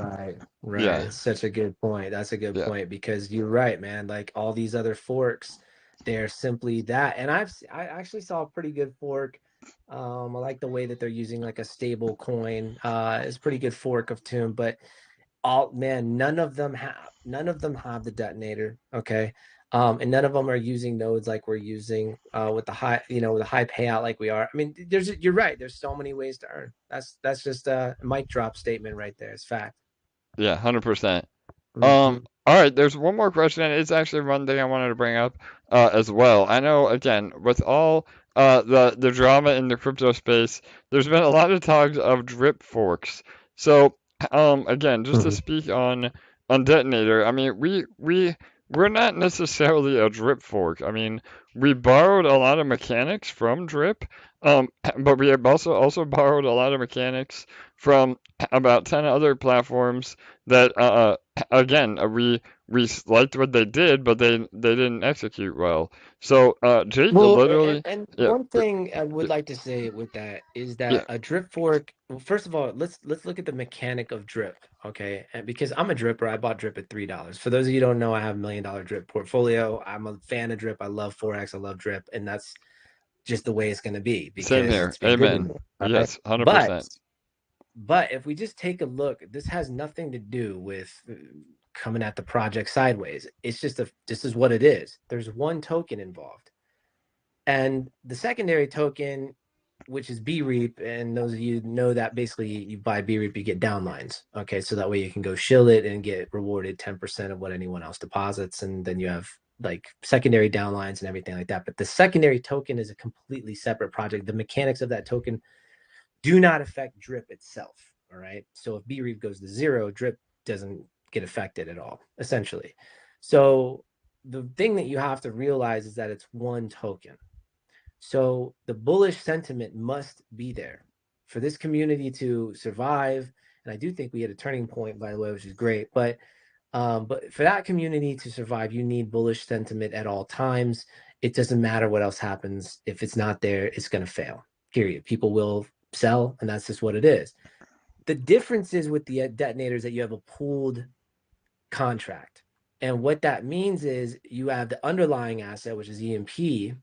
Right. Yeah. It's such a good point. That's a good Yeah. point, because you're right, man. Like all these other forks, they're simply that. And I actually saw a pretty good fork. I like the way that they're using like a stable coin. It's a pretty good fork of Tomb, but none of them have the detonator. Okay. And none of them are using nodes like we're using with the high, with a high payout like we are. I mean, you're right. There's so many ways to earn. That's just a mic drop statement right there. It's fact. Yeah, 100%. Mhm. All right, there's one more question, and it's actually one thing I wanted to bring up as well. I know, again, with all the drama in the crypto space, there's been a lot of talks of drip forks. So, again, just to speak on Detonator, I mean, we're not necessarily a drip fork. I mean, we borrowed a lot of mechanics from drip, but we have also borrowed a lot of mechanics from about 10 other platforms that again, we liked what they did, but they didn't execute well. So Jake Well, literally, and yeah, one thing I would like to say with that is yeah, that a drip fork. Well, first of all, let's look at the mechanic of drip, okay? And because I'm a dripper, I bought drip at $3. For those of you who don't know, I have $1 million drip portfolio. I'm a fan of drip. I love Forex. I love drip, and that's just the way it's going to be same because here. it's been good to Amen. me. All right, Yes, but 100%. if we just take a look, this has nothing to do with coming at the project sideways. It's just this is what it is. There's one token involved. And the secondary token, which is BREAP, and those of you know that basically you buy BREAP, you get downlines. Okay, so that way you can go shill it and get rewarded 10% of what anyone else deposits, and then you have like secondary downlines and everything like that. But the secondary token is a completely separate project. The mechanics of that token do not affect drip itself. All right, so if BREAP goes to 0, drip doesn't get affected at all, essentially. So the thing that you have to realize is that it's one token. So the bullish sentiment must be there for this community to survive. And I do think we hit a turning point, by the way, which is great. But for that community to survive, you need bullish sentiment at all times. It doesn't matter what else happens. If it's not there, it's going to fail. Period. People will sell, and that's just what it is. The difference is with the detonators that you have a pooled contract. And what that means is you have the underlying asset, which is EMP,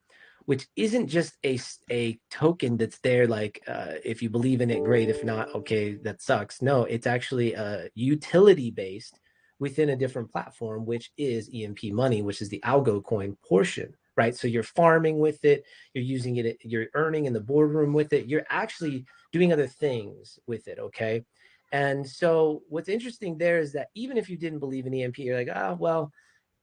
which isn't just a token that's there like if you believe in it, great. If not, okay, that sucks. No, it's actually utility based within a different platform, which is EMP.Money, which is the algo coin portion, right? So you're farming with it, you're using it, you're earning in the boardroom with it, you're actually doing other things with it, okay? And so what's interesting there is that even if you didn't believe in EMP, you're like, oh, well,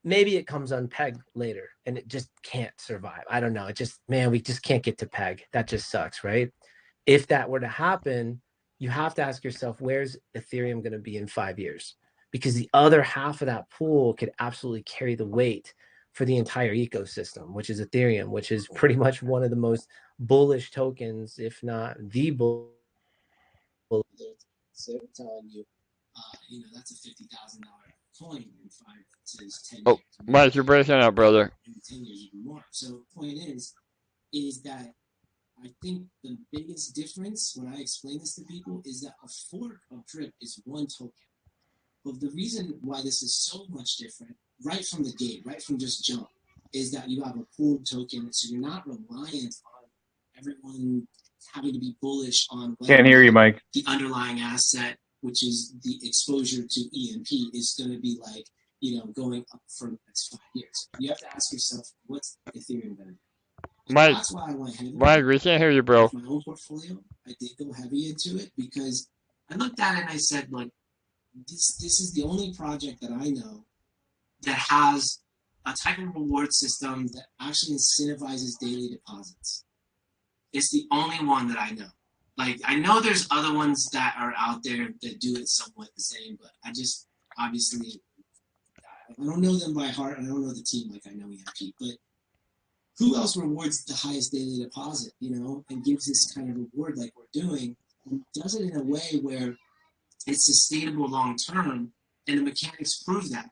maybe it comes on PEG later and it just can't survive. I don't know. It just, man, we just can't get to PEG. That just sucks, right? If that were to happen, you have to ask yourself, where's Ethereum going to be in 5 years? Because the other half of that pool could absolutely carry the weight for the entire ecosystem, which is Ethereum, which is pretty much one of the most bullish tokens, if not the bull. So I'm telling you, that's a $50,000 coin in 5 to 10 Oh, years. Mike, you're breaking up, brother. In 10 years, even more. So the point is that I think the biggest difference when I explain this to people is that a fork of drip is one token. But the reason why this is so much different, right from the gate, right from just jump, is that you have a pooled token, so you're not reliant on everyone having to be bullish on Can't hear you, Mike. the underlying asset, which is the exposure to EMP, is going to be like, going up for the next 5 years. You have to ask yourself, what's Ethereum going to do? Mike, That's why I went heavy. Mike, we can't hear you, bro. With my own portfolio, I did go heavy into it because I looked at it and I said, like, this is the only project that I know that has a type of reward system that actually incentivizes daily deposits. It's the only one that I know. Like, I know there's other ones that are out there that do it somewhat the same, but I just, obviously, I don't know them by heart. I don't know the team like I know EMP, but who else rewards the highest daily deposit, and gives this kind of reward like we're doing, and does it in a way where it's sustainable long term, and the mechanics prove that.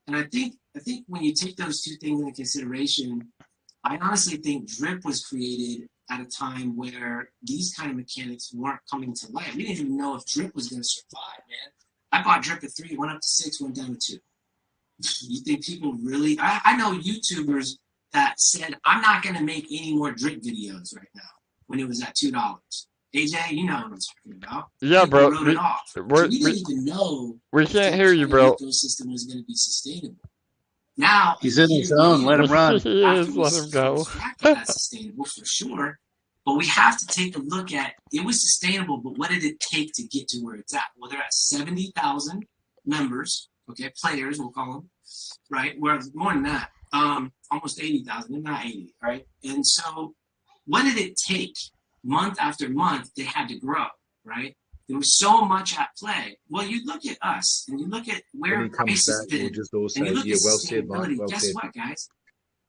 And I think I think when you take those two things into consideration, I honestly think drip was created at a time where these kind of mechanics weren't coming to light. We didn't even know if drip was going to survive, man. I bought drip at 3, went up to 6, went down to 2. You think people really? I know YouTubers that said, I'm not going to make any more drip videos right now when it was at $2. AJ, you know what I'm talking about. Yeah, People bro. wrote it off. So we didn't even know we can't hear you, bro. The ecosystem was going to be sustainable. Now he's in his zone. Let him run. He is. Let him go. That's sustainable for sure. But we have to take a look at it was sustainable, but what did it take to get to where it's at? Well, they're at 70,000 members, okay, players, we'll call them, right? We're more than that, almost 80,000. They're not 80, right? And so, what did it take? Month after month, they had to grow, right? There was so much at play. Well, you look at us, and you look at where prices been, and you look at sustainability. Guess what, guys?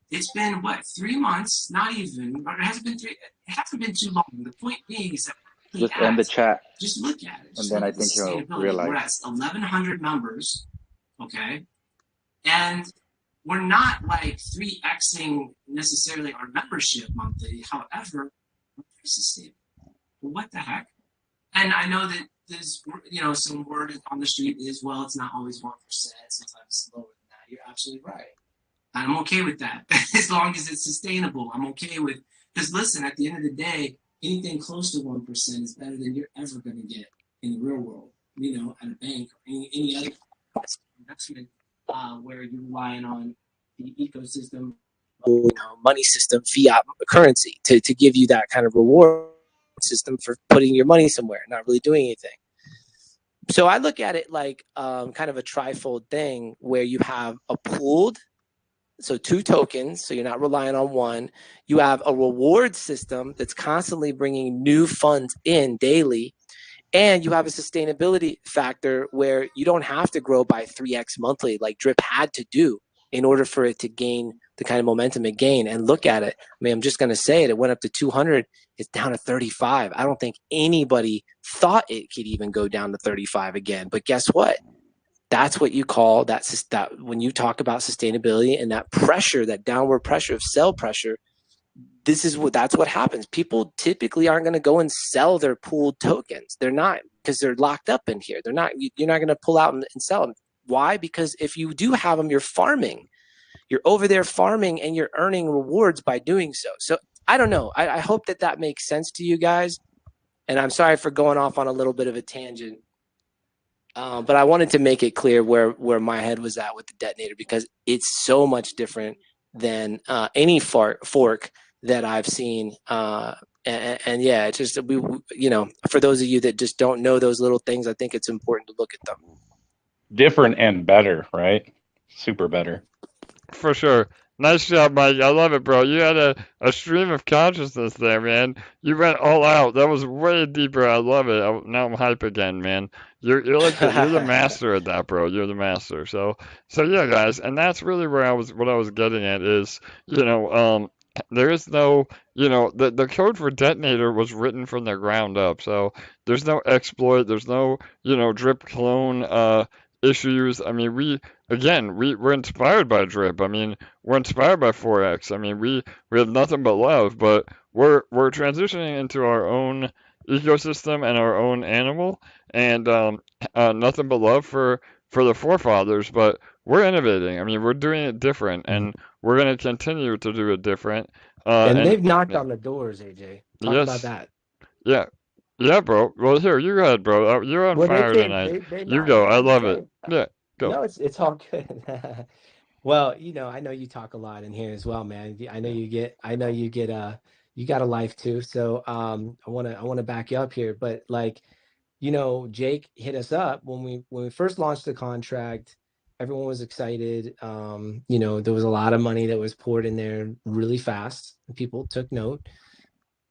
It's been what 3 months? Not even. Or it hasn't been 3. It hasn't been too long. The point being is that just end the chat. Just look at it. And then I think you'll realize we're at 1,100 members, okay, and we're not like 3xing necessarily our membership monthly. However, we're sustainable. Well, what the heck? And I know that there's, some word on the street is, well, it's not always 1%. Sometimes it's lower than that. You're absolutely right. And I'm okay with that. As long as it's sustainable, I'm okay with, because listen, at the end of the day, anything close to 1% is better than you're ever going to get in the real world, at a bank or any other investment where you're relying on the ecosystem, money system, fiat currency to give you that kind of reward system for putting your money somewhere, not really doing anything. So I look at it like kind of a trifold thing where you have a pooled, so 2 tokens, so you're not relying on one. You have a reward system that's constantly bringing new funds in daily. And you have a sustainability factor where you don't have to grow by 3x monthly like Drip had to do in order for it to gain the kind of momentum it gained. And look at it. I mean, I'm just going to say it. It went up to 200. It's down to 35. I don't think anybody thought it could even go down to 35 again. But guess what? That's what you call that when you talk about sustainability and that pressure, that downward pressure of sell pressure. That's what happens. People typically aren't going to go and sell their pooled tokens. They're not, because they're locked up in here. You're not going to pull out and sell them. Why? Because if you do have them, you're farming. You're over there farming and you're earning rewards by doing so. So I don't know. I hope that makes sense to you guys. And I'm sorry for going off on a little bit of a tangent. But I wanted to make it clear where my head was at with the Detonator, because it's so much different than any fork that I've seen. And yeah, it's just, for those of you that just don't know those little things, I think it's important to look at them. Different and better, right? Super better. For sure. Nice job, Mike. I love it, bro. You had a stream of consciousness there, man. You went all out. That was way deeper. I love it. Now I'm hype again, man. You're like you're the master at that, bro. You're the master. So yeah, guys, and that's really what I was getting at is, there is no, the code for Detonator was written from the ground up. So there's no exploit. There's no, drip clone issues. I mean, we're inspired by drip. I mean, we're inspired by Forex. I mean, we have nothing but love, but we're transitioning into our own ecosystem and our own animal, and nothing but love for the forefathers. But we're innovating. I mean, we're doing it different, and we're going to continue to do it different. And they've knocked on the doors, AJ. Talk about that. Yeah. Yeah, bro. Well, here, you go ahead, bro. You're on fire tonight. You go. I love it. Yeah, go. No, it's all good. Well, I know you talk a lot in here as well, man. I know you get you got a life too. So I want to back you up here, but Jake hit us up when we first launched the contract. Everyone was excited. There was a lot of money that was poured in there really fast. People took note.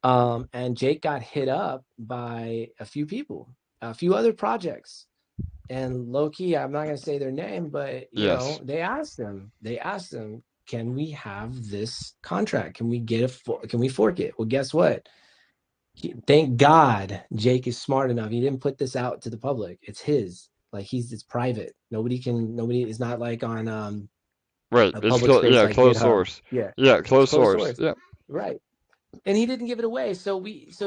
And Jake got hit up by a few people, a few other projects, and low-key, I'm not going to say their name, but they asked him, can we have this contract? Can we fork it? Well, guess what? Thank God Jake is smart enough. He didn't put this out to the public. It's his. It's private. Nobody is not like on Right. a It's public space like closed GitHub. source. Yeah, Yeah, it's closed closed source. source. Yeah. Right. And he didn't give it away. So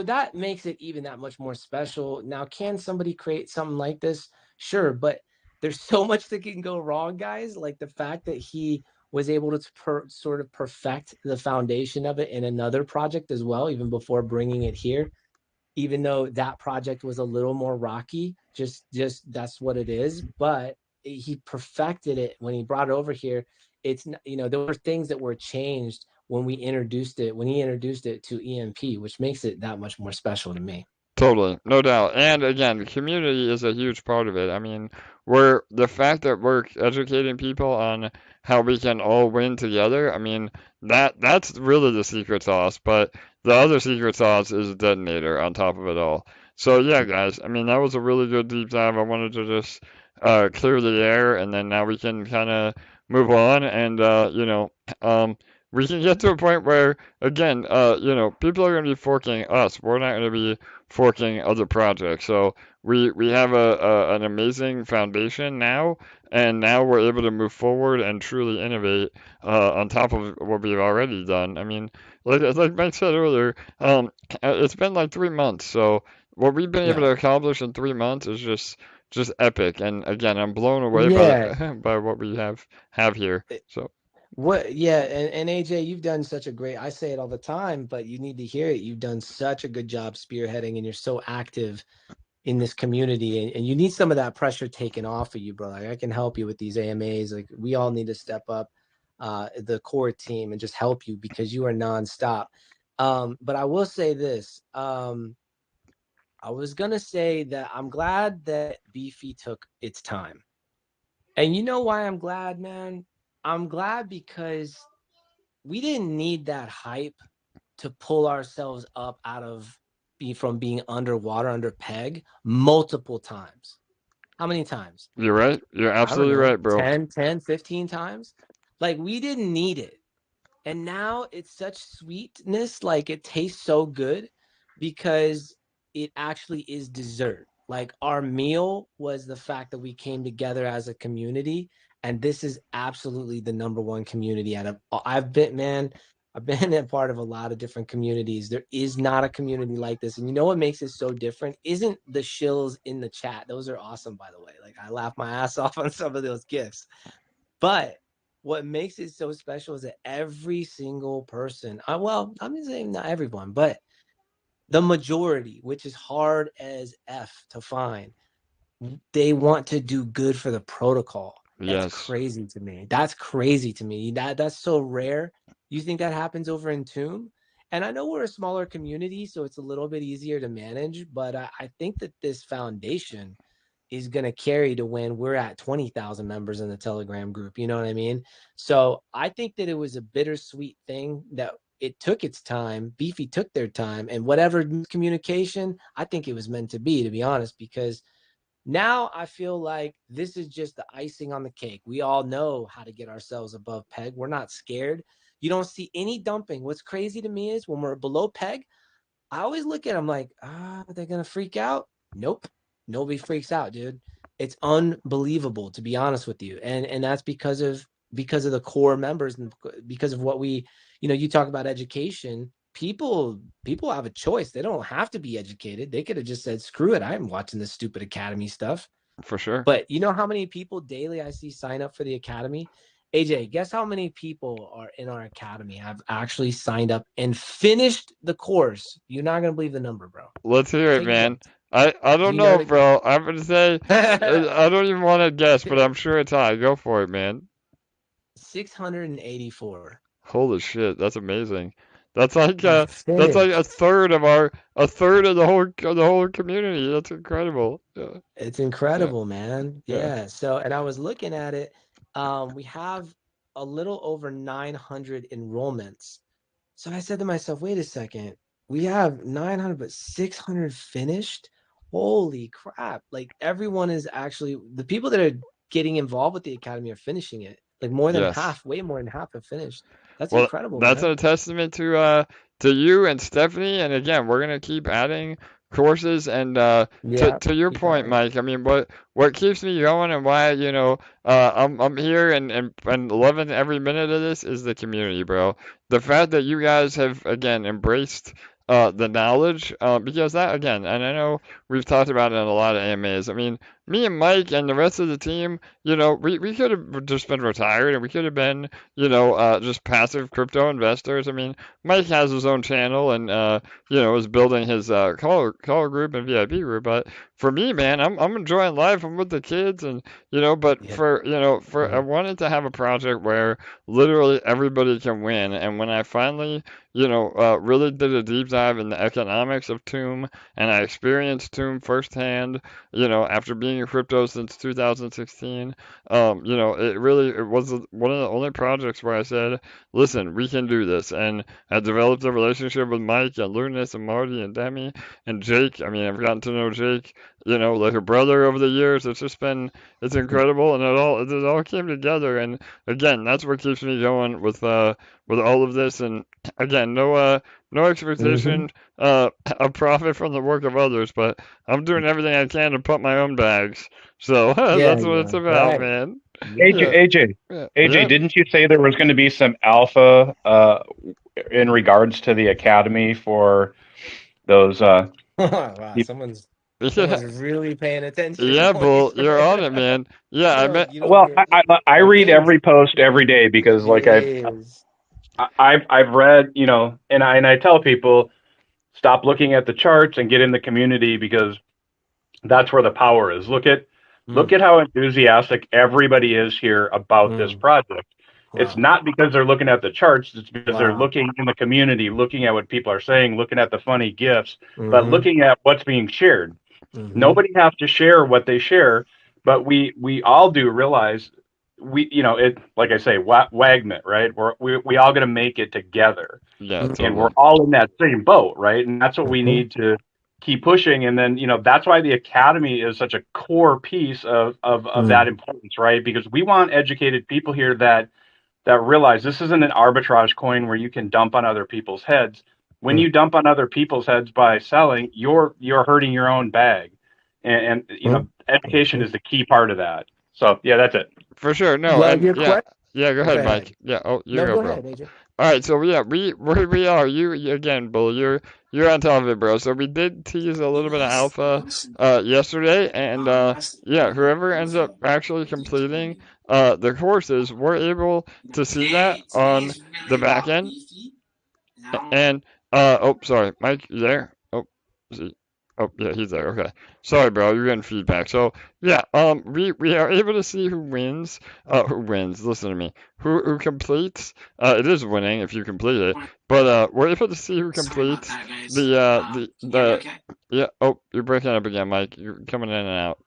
that makes it even that much more special. Now, can somebody create something like this? Sure, but there's so much that can go wrong, guys. Like the fact that he was able to sort of perfect the foundation of it in another project as well, even before bringing it here. Even though that project was a little more rocky, just that's what it is. But he perfected it when he brought it over here. It's, there were things that were changed when he introduced it to EMP, which makes it that much more special to me. Totally, no doubt. And again, the community is a huge part of it. I mean, the fact that we're educating people on how we can all win together. I mean, that's really the secret sauce. But the other secret sauce is Detonator on top of it all. So yeah, guys. I mean, that was a really good deep dive. I wanted to just clear the air, and then now we can kind of move on, and we can get to a point where, again, people are going to be forking us. We're not going to be forking other projects. So we have an amazing foundation now, and now we're able to move forward and truly innovate on top of what we've already done. I mean, like Mike said earlier, it's been like 3 months. So what we've been able to accomplish in 3 months is just epic. And again, I'm blown away by what we have here. So. And AJ, you've done such a great, I say it all the time, but you need to hear it. You've done such a good job spearheading, and you're so active in this community, and you need some of that pressure taken off of you, bro. Like, I can help you with these AMAs. Like, we all need to step up, the core team, and just help you, because you are nonstop. But I will say this, I was going to say that I'm glad that Beefy took its time. And you know why I'm glad, man? I'm glad because we didn't need that hype to pull ourselves up from being underwater under PEG multiple times. How many times? You're right. You're absolutely right, bro. 10, 15 times. Like, we didn't need it. And now it's such sweetness. Like, it tastes so good because it actually is dessert. Like, our meal was the fact that we came together as a community. And this is absolutely the #1 community I've been a part of a lot of different communities. There is not a community like this. And you know what makes it so different? Isn't the shills in the chat. Those are awesome, by the way. Like, I laugh my ass off on some of those gifts. But what makes it so special is that every single person, I'm saying not everyone, but the majority, which is hard as F to find, they want to do good for the protocol. That's crazy to me. That's crazy to me. That's so rare. You think that happens over in Tomb? And I know we're a smaller community, so it's a little bit easier to manage, but I think that this foundation is going to carry to when we're at 20,000 members in the Telegram group. You know what I mean? So I think that it was a bittersweet thing that it took its time. Beefy took their time, and whatever communication, I think it was meant to be honest, because now I feel like this is just the icing on the cake. We all know how to get ourselves above PEG. We're not scared. You don't see any dumping. What's crazy to me is when we're below PEG, I always look at them like, are they going to freak out? Nope. Nobody freaks out, dude. It's unbelievable, to be honest with you. And that's because of the core members, and because of what we, you talk about education. People have a choice. They don't have to be educated. They could have just said, screw it, I'm watching this stupid academy stuff. For sure. But you know how many people daily I see sign up for the academy? AJ, guess how many people are in our academy have actually signed up and finished the course? You're not going to believe the number, bro. Let's hear it, man. I don't know, bro. I'm going to say, I don't even want to guess, but I'm sure it's high. Go for it, man. 684. Holy shit, that's amazing. That's like a third of the whole community. That's incredible. Yeah. It's incredible, man. Yeah. So, and I was looking at it. We have a little over 900 enrollments. So I said to myself, wait a second. We have 900, but 600 finished. Holy crap. Like, everyone is actually, the people that are getting involved with the academy are finishing it. Like, more than half, way more than half have finished. That's incredible. That's man. a testament to you and Stephanie. And again, we're gonna keep adding courses. And Yeah, to your keep that point, way. Mike, I mean, what keeps me going and why, I'm here and loving every minute of this is the community, bro. The fact that you guys have again embraced the knowledge, because that again, and I know we've talked about it in a lot of AMAs. I mean, me and Mike and the rest of the team, we could have just been retired and we could have been, just passive crypto investors. I mean, Mike has his own channel and is building his caller group and VIP group. But for me, man, I'm enjoying life. I'm with the kids, and but Yeah. for I wanted to have a project where literally everybody can win. And when I finally, really did a deep dive in the economics of Tomb, and I experienced Tomb firsthand, after being in crypto since 2016, it was one of the only projects where I said, listen, we can do this. And I developed a relationship with Mike and Lunas and Marty and Demi and Jake. I mean, I've gotten to know Jake, like a brother over the years. It's incredible, and it all came together. And again, that's what keeps me going with all of this. And again, no Mm-hmm. expectation of profit from the work of others, but I'm doing everything I can to pump my own bags. So Yeah, that's what it's yeah. about, Right. man. AJ, Yeah. Yeah, AJ, yeah, AJ, yeah. didn't you say there was going to be some alpha in regards to the academy for those Wow, people? Yeah, someone's really paying attention, yeah, boys. Bull, you're on it, man. Yeah, I met. You don't Well, hear I read okay. every post every day because like Yes. I've read, and I tell people stop looking at the charts and get in the community because that's where the power is. Look Mm, at how enthusiastic everybody is here about this mm. project. It's Wow. not because they're looking at the charts, it's because they're Wow. looking in the community, looking at what people are saying, looking at the funny gifs, but Mm-hmm. looking at what's being shared. Mm-hmm. Nobody has to share what they share, but we all do realize it, like I say, wagment, right? We all going to make it together, Yeah, Mm-hmm. and we're totally. all in that same boat, right? And that's what we Mm-hmm. need to keep pushing. And then that's why the academy is such a core piece of that Mm, importance, right? Because we want educated people here that realize this isn't an arbitrage coin where you can dump on other people's heads. When mm, you dump on other people's heads by selling, you're hurting your own bag. And education mm-hmm. is the key part of that. So yeah, that's it. For sure. No, Well, and your yeah, question. yeah. Go Go ahead, ahead. Mike. Yeah. Oh, you No, go, go bro. ahead, AJ. All right. So yeah, we are. You again, Bull. You're on top of it, bro. So we did tease a little bit of alpha yesterday, and yeah, whoever ends up actually completing the courses, we're able to see that on the back end. And oh, sorry, Mike, you there? Oh, is he? Oh, yeah, he's there. Okay. Sorry, bro, you're getting feedback. So yeah, we are able to see who wins. Listen to me. Who completes? It is winning if you complete it, but we're able to see who completes the yeah. Oh, you're breaking up again, Mike. You're coming in and out.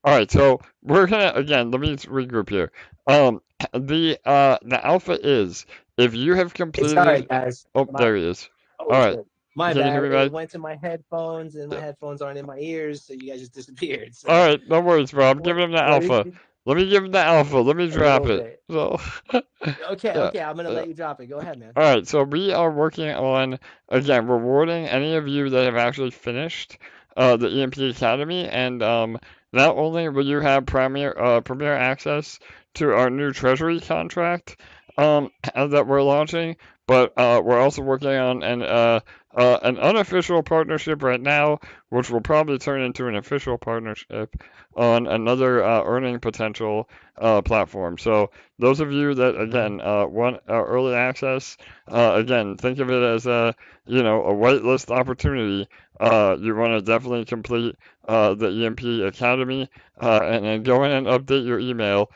All right, so we're gonna again. Let me regroup here. Um, the alpha is if you have Hey, sorry, completed. guys. Oh, My there he is. oh, All it's right, good. My can you hear bad. me, It Mike? went to my headphones, and my Yeah. headphones aren't in my ears, so you guys just disappeared. All So, right, no worries, bro. I'm what? giving him the What did alpha. you? Let me give him the alpha. Let me A drop little it. bit. So, Okay, yeah. okay. I'm gonna Yeah. let you drop it. Go ahead, man. All right, so we are working on again rewarding any of you that have actually finished the EMP Academy, and not only will you have premier access to our new Treasury contract that we're launching, but we're also working on an unofficial partnership right now, which will probably turn into an official partnership on another earning potential platform. So those of you that Mm-hmm. again want early access, again think of it as a whitelist opportunity. You want to definitely complete the EMP Academy and then go in and update your email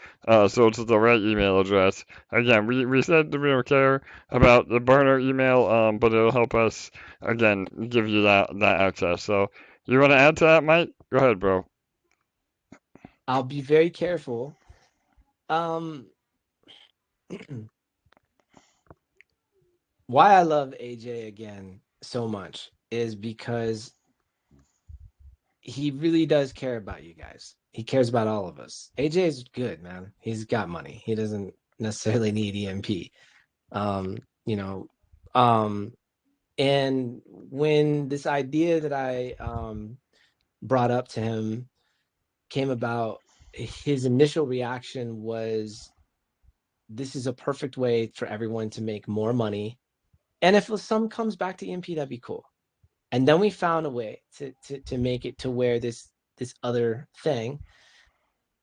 so it's the right email address. Again, we said that we don't care about the burner email, but it'll help us again give you that access. So you want to add to that, Mike? Go ahead, bro. I'll be very careful. Um, why I love AJ again so much is because he really does care about you guys. He cares about all of us. AJ is good, man. He's got money. He doesn't necessarily need EMP. Um, you know, um, And when this idea that I brought up to him came about, his initial reaction was, this is a perfect way for everyone to make more money. And if some comes back to EMP, that'd be cool. And then we found a way to make it to where this other thing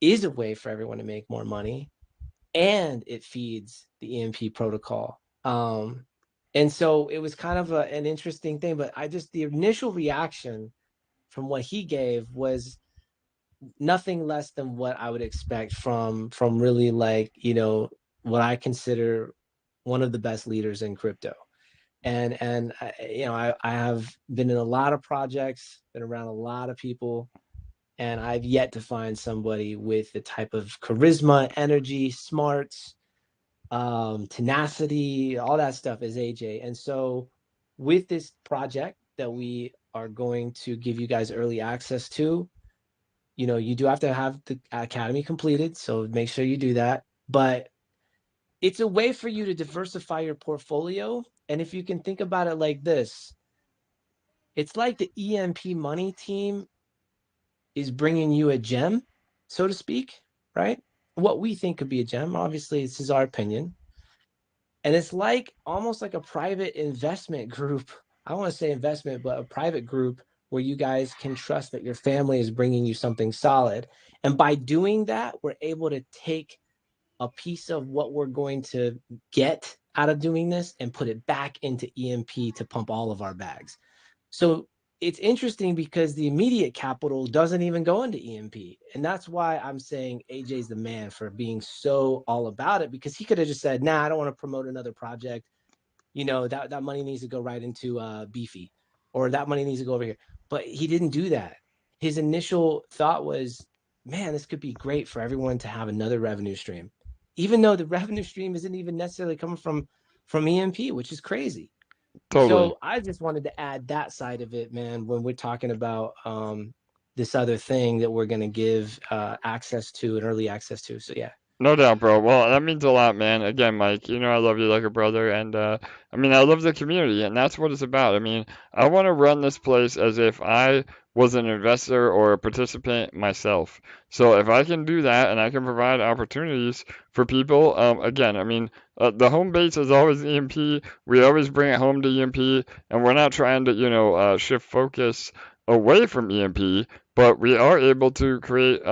is a way for everyone to make more money, and it feeds the EMP protocol. And so it was kind of an interesting thing, but the initial reaction from what he gave was nothing less than what I would expect from really, like, you know, what I consider one of the best leaders in crypto. And you know, I have been in a lot of projects, been around a lot of people, and I've yet to find somebody with the type of charisma, energy, smarts, tenacity, all that stuff as AJ. And so with this project that we are going to give you guys early access to, you know, you do have to have the academy completed, so make sure you do that. But it's a way for you to diversify your portfolio. And if you can think about it like this, it's like the EMP.Money team is bringing you a gem, so to speak, right? What we think could be a gem. Obviously, this is our opinion. And it's like almost like a private investment group. I don't want to say investment, but a private group where you guys can trust that your family is bringing you something solid. And by doing that, we're able to take a piece of what we're going to get out of doing this and put it back into EMP to pump all of our bags. So it's interesting because the immediate capital doesn't even go into EMP. And that's why I'm saying AJ's the man for being so all about it, because he could have just said, nah, I don't want to promote another project. You know, that money needs to go right into Beefy, or that money needs to go over here. But he didn't do that. His initial thought was, man, this could be great for everyone to have another revenue stream, even though the revenue stream isn't even necessarily coming from EMP, which is crazy. Totally. So I just wanted to add that side of it, man, when we're talking about this other thing that we're going to give access to and early access to. So, yeah. No doubt, bro. Well, that means a lot, man. Again, Mike, you know I love you like a brother, and I mean, I love the community, and that's what it's about. I mean, I want to run this place as if I was an investor or a participant myself. So if I can do that and I can provide opportunities for people, again, I mean, the home base is always EMP. We always bring it home to EMP, and we're not trying to, you know, shift focus away from EMP, but we are able to create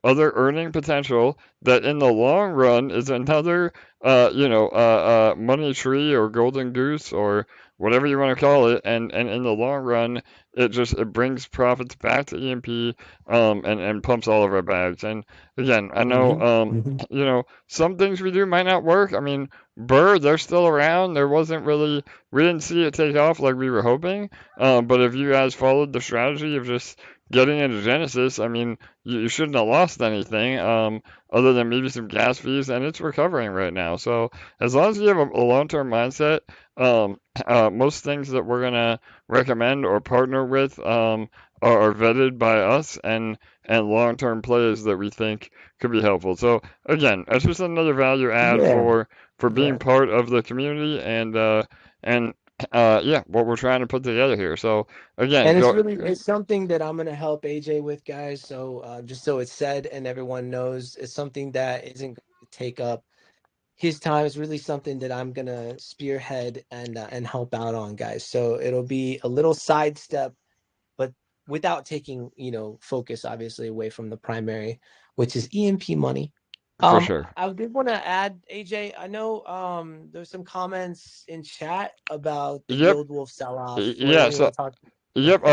other earning potential that in the long run is another, money tree or golden goose or whatever you want to call it. And in the long run, it brings profits back to EMP, and pumps all of our bags. And again, I know, you know, some things we do might not work. I mean, 𝘰, they're still around. We didn't see it take off like we were hoping. But if you guys followed the strategy of just getting into Genesis, I mean, you shouldn't have lost anything, other than maybe some gas fees, and it's recovering right now. So as long as you have a long-term mindset, most things that we're gonna recommend or partner with are vetted by us and long-term plays that we think could be helpful. So again, that's just another value add for being part of the community and what we're trying to put together here. So again, and it's something that I'm gonna help AJ with, guys. So just so it's said and everyone knows, it's something that isn't going to take up his time. It's really something that I'm gonna spearhead and help out on, guys. So it'll be a little sidestep, but without taking, you know, focus obviously away from the primary, which is EMP.Money. For sure. I did want to add, AJ, I know there's some comments in chat about the 𝘰𝘠𝘢𝘠𝘠 sell-off. Yeah, so I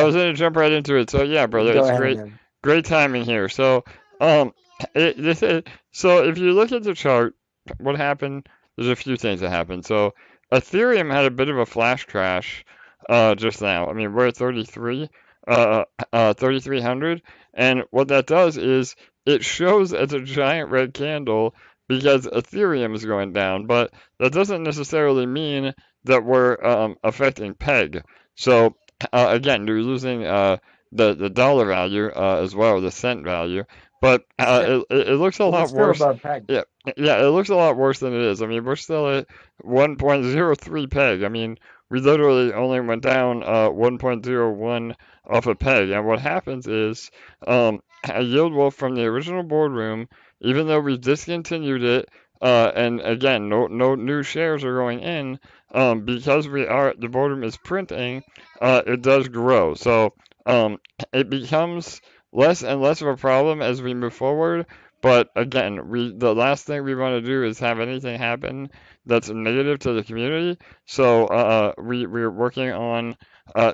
was going to jump right into it. So yeah, brother, it's great timing here. So so if you look at the chart, what happened? There's a few things that happened. So Ethereum had a bit of a flash crash just now. I mean, we're at 3,300, and what that does is it shows as a giant red candle because Ethereum is going down, but that doesn't necessarily mean that we're affecting PEG. So again, you're losing the dollar value as well, the cent value. But it looks a lot worse. Yeah, it looks a lot worse than it is. I mean, we're still at 1.03 PEG. I mean, we literally only went down 1.01 off a peg. And what happens is a yield wolf from the original boardroom, even though we discontinued it, and again, no new shares are going in, because the boardroom is printing, it does grow. So it becomes less and less of a problem as we move forward. But again, the last thing we want to do is have anything happen that's negative to the community. So we're working on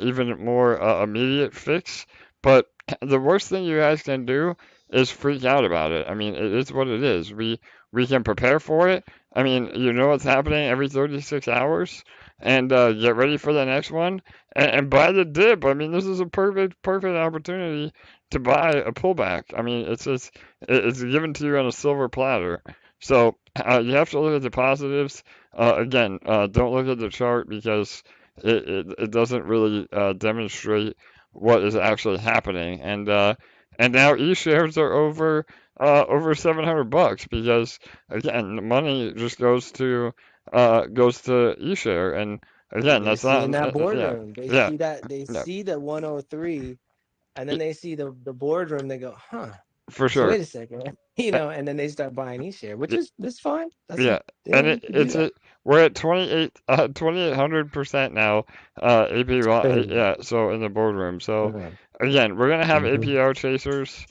even more immediate fix. But the worst thing you guys can do is freak out about it. I mean, it is what it is. We can prepare for it. I mean, you know what's happening every 36 hours, and get ready for the next one, and buy the dip. I mean, this is a perfect opportunity to buy a pullback. I mean, it's given to you on a silver platter. So you have to look at the positives. Again, don't look at the chart because it doesn't really demonstrate what is actually happening. And now e-shares are over $700 because again the money just goes to e-share, and again They that's see in not that yeah boardroom. They yeah see that. They yeah see the 103, and then they see the boardroom. They go, huh. for So sure. wait a second, Uh, and then they start buying e-share, which that's fine. Yeah, and You can do that. we're at 2800% now, APY, Crazy. yeah, so in the boardroom. So Yeah. again, we're gonna have Mhm. APR chasers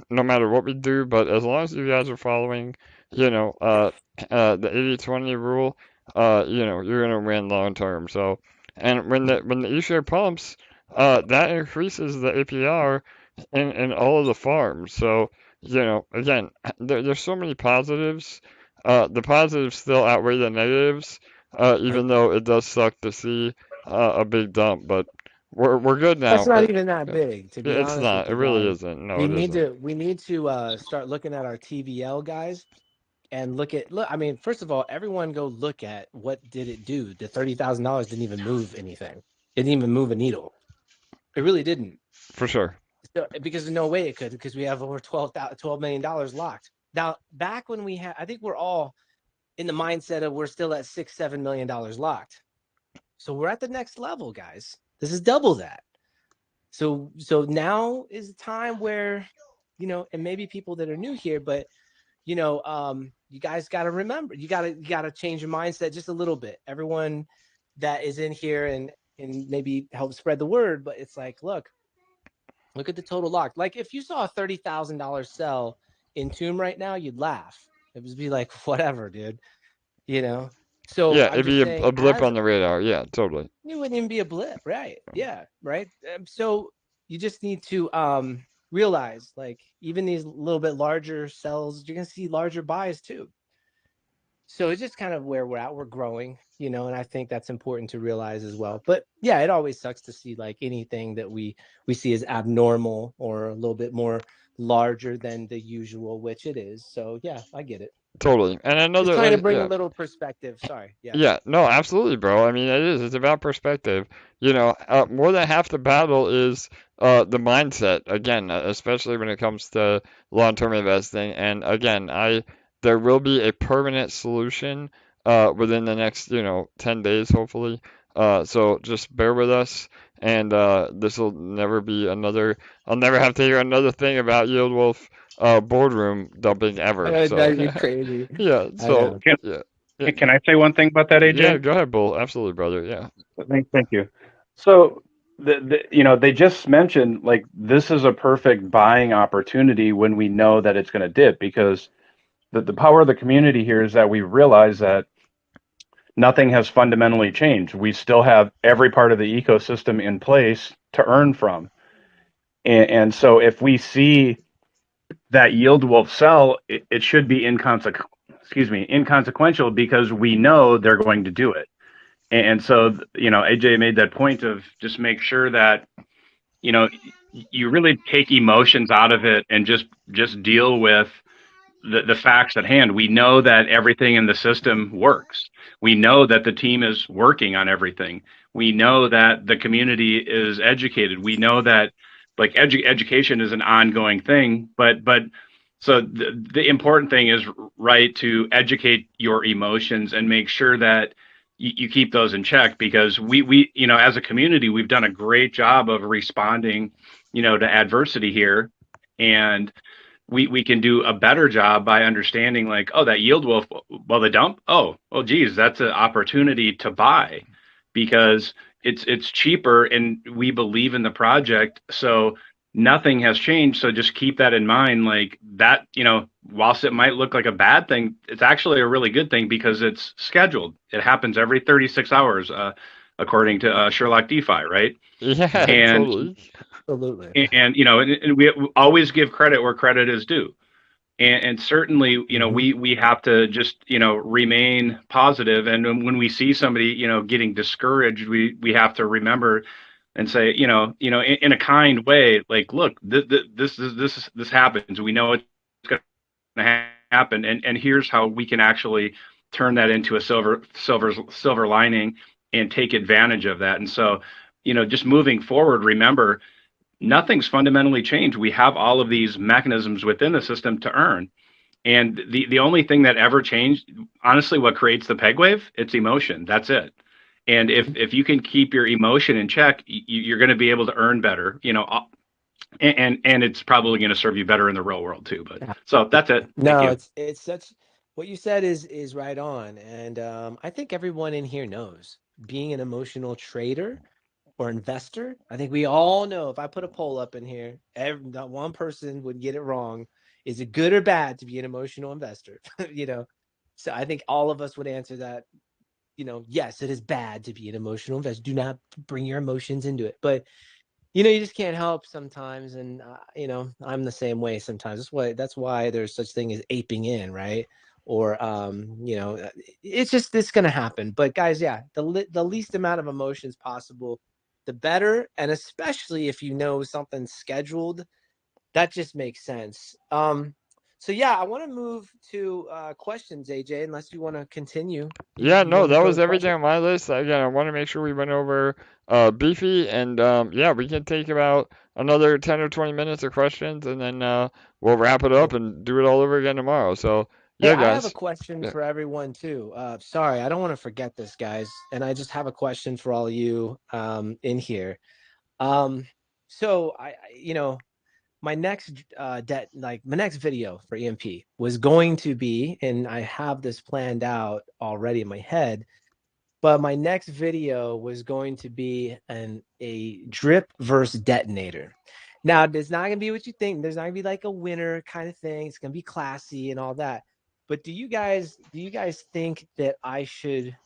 no matter what we do, but as long as you guys are following, the 80/20 rule, you're gonna win long term. So, and when the E-share pumps, that increases the APR in all of the farms. So, again, there's so many positives. The positives still outweigh the negatives, even though it does suck to see a big dump. But we're good That's now. not even that big, to be It's honest with not. It you really guys. isn't. No, We it need isn't. to start looking at our TVL guys and look. I mean, first of all, everyone go look at what did it do. The $30,000 didn't even move anything. It didn't even move a needle. It really didn't. For sure. So, because there's no way it could, because we have over $12 million locked. Now, back when we had, I think we're all in the mindset of we're still at $6-7 million locked. So we're at the next level, guys. This is double that. So now is the time where, and maybe people that are new here, but you guys got to remember, you got to change your mindset just a little bit. Everyone that is in here and maybe help spread the word, but it's like, look at the total lock. Like if you saw a $30,000 sell in Tomb right now, you'd laugh. It would be like, whatever, dude. So Yeah, I'm it'd just be saying, a blip on the radar. Yeah, totally. it wouldn't even be a blip, right? Yeah, right. So you just need to realize, like, even these little bit larger sells, you're gonna see larger buys too. So it's just kind of where we're at. We're growing, and I think that's important to realize as well. But yeah, it always sucks to see like anything that we see as abnormal or a little bit more larger than the usual, which it is. So yeah, I get it. Totally. And Just another, trying to like, bring a yeah. little perspective. Sorry. Yeah. Yeah, no, absolutely, bro. I mean, it is. It's about perspective. More than half the battle is the mindset. Again, especially when it comes to long-term investing. And again, there will be a permanent solution within the next 10 days, hopefully. So just bear with us, and this will never be another. I'll never have to hear another thing about Yield Wolf boardroom dumping ever. So That'd be crazy. yeah. I know. So yeah. Yeah, Can I say one thing about that, yeah, AJ? go ahead, Bull. Absolutely, brother. Yeah. Thank you. So, they just mentioned like this is a perfect buying opportunity when we know that it's going to dip, because the power of the community here is that we realize that nothing has fundamentally changed. We still have every part of the ecosystem in place to earn from. And so if we see that yield will sell, it should be inconsequential because we know they're going to do it. And so, AJ made that point of just make sure that, you really take emotions out of it and just deal with the facts at hand. We know that everything in the system works. We know that the team is working on everything. We know that the community is educated. We know that like education is an ongoing thing, but so the important thing is, right, to educate your emotions and make sure that you keep those in check, because we you know, as a community, we've done a great job of responding, you know, to adversity here, and we can do a better job by understanding, like, oh, that yield wolf, well, the dump, oh, well, geez, that's an opportunity to buy, because it's cheaper and we believe in the project. So nothing has changed. So just keep that in mind. Like that, you know, whilst it might look like a bad thing, it's actually a really good thing, because it's scheduled. It happens every 36 hours, according to Sherlock DeFi, right? Yeah, And totally. Absolutely. and you know, and we always give credit where credit is due. And certainly, you know, we have to just, you know, remain positive. And when we see somebody, you know, getting discouraged, we have to remember and say, you know, in a kind way, like, look, this happens. We know it's going to happen, and here's how we can actually turn that into a silver lining and take advantage of that. And so, you know, just moving forward, remember, nothing's fundamentally changed. We have all of these mechanisms within the system to earn. And the only thing that ever changed, honestly, what creates the peg wave, it's emotion. That's it. And if you can keep your emotion in check, you're going to be able to earn better, you know, and it's probably going to serve you better in the real world too. But so that's it. Thank you. It's such, what you said is right on. And I think everyone in here knows, being an emotional trader or investor, I think we all know, if I put a poll up in here, not one person would get it wrong. Is it good or bad to be an emotional investor? You know, so I think all of us would answer that, you know, yes, it is bad to be an emotional investor. Do not bring your emotions into it. But, you know, you just can't help sometimes. And, you know, I'm the same way sometimes. That's why there's such thing as aping in, right? Or, you know, it's going to happen. But guys, yeah, the least amount of emotions possible, the better. And especially if you know something's scheduled, that just makes sense. So yeah, I want to move to questions, AJ, unless you want to continue. Yeah, You no, want to that go was to everything questions? on my list. Again, I want to make sure we went over Beefy, and yeah, we can take about another 10 or 20 minutes of questions, and then we'll wrap it up Cool. and do it all over again tomorrow. So, Hey, yeah, I have a guys. question Yeah. for everyone too. Sorry, I don't want to forget this, guys. And I just have a question for all of you in here. So you know, my next my next video for EMP was going to be, and I have this planned out already in my head, but my next video was going to be a drip versus detonator. Now, there's not gonna be what you think. There's not gonna be like a winner kind of thing. It's gonna be classy and all that. But do you guys think that I should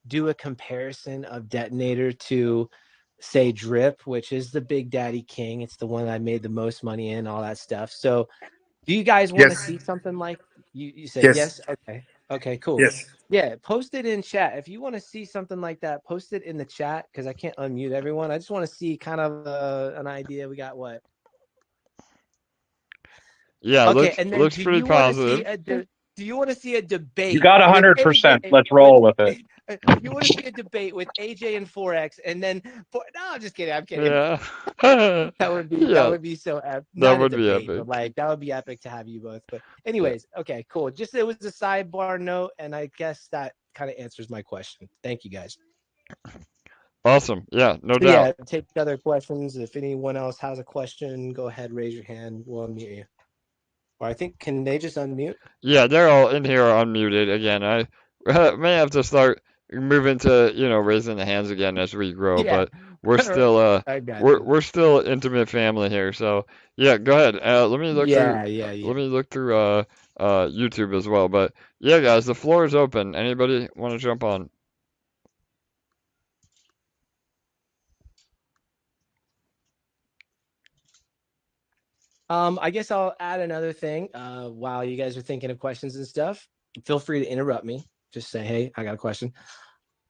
do a comparison of detonator to, say, drip, which is the big daddy king? It's the one that I made the most money in, all that stuff. So do you guys want to Yes. see something like, you said Yes. yes? Okay, cool. Yes. Yeah, post it in chat. If you want to see something like that, post it in the chat, because I can't unmute everyone. I just want to see kind of an idea. We got what? Yeah, Okay, and then looks do pretty you want to see positive. do you want to see a debate You got with 100%. AJ Let's roll with it. you want to see a debate with AJ and Forex, and then no, I'm just kidding. I'm kidding. Yeah. That would Yeah, be so epic. that Not a would be debate, but epic. like that would be epic to have you both. But Yeah. anyways, okay, cool. Just, it was a sidebar note, and I guess that kind of answers my question. Thank you, guys. Awesome. Yeah, no So doubt. yeah, take other questions. If anyone else has a question, go ahead, raise your hand. We'll unmute you. Or I think, can they just unmute? Yeah, they're all in here unmuted again. I may have to start moving to, you know, raising the hands again as we grow, Yeah, but we're still I got you. we're still intimate family here. So yeah, go ahead. Let me look through Yeah. let me look through YouTube as well. But yeah, guys, the floor is open. Anybody want to jump on? I guess I'll add another thing. While you guys are thinking of questions and stuff, feel free to interrupt me. Just say, hey, I got a question.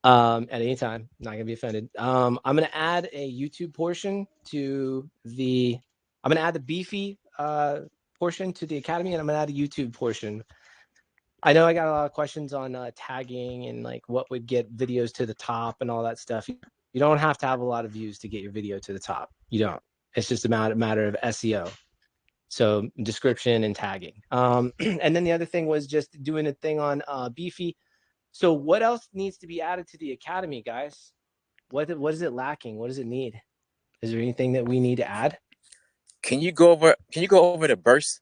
At any time, not gonna be offended. I'm gonna add a YouTube portion to the. I'm gonna add the Beefy portion to the Academy, and I'm gonna add a YouTube portion. I know I got a lot of questions on tagging and like what would get videos to the top and all that stuff. You don't have to have a lot of views to get your video to the top. You don't. It's just a matter of SEO. So description and tagging. And then the other thing was just doing a thing on Beefy. So what else needs to be added to the academy, guys? What is it lacking? What does it need? Is there anything that we need to add? Can you go over the burst?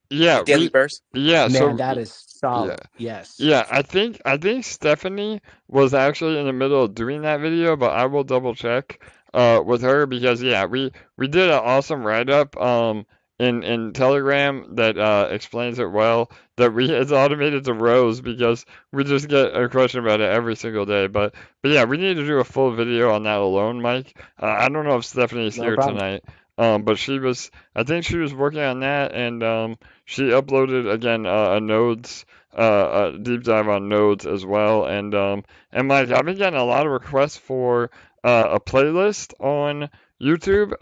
Yeah, The daily burst? yeah. Man, So that is solid. yeah, Yes. yeah. I think Stephanie was actually in the middle of doing that video, but I will double check with her because yeah, we did an awesome write up in Telegram that explains it well. That it's automated to rows because we just get a question about it every single day. But yeah, we need to do a full video on that alone, Mike. I don't know if Stephanie's No here problem. tonight. But I think she was working on that, and she uploaded again a nodes, a deep dive on nodes as well. And Mike, I've been getting a lot of requests for a playlist on YouTube.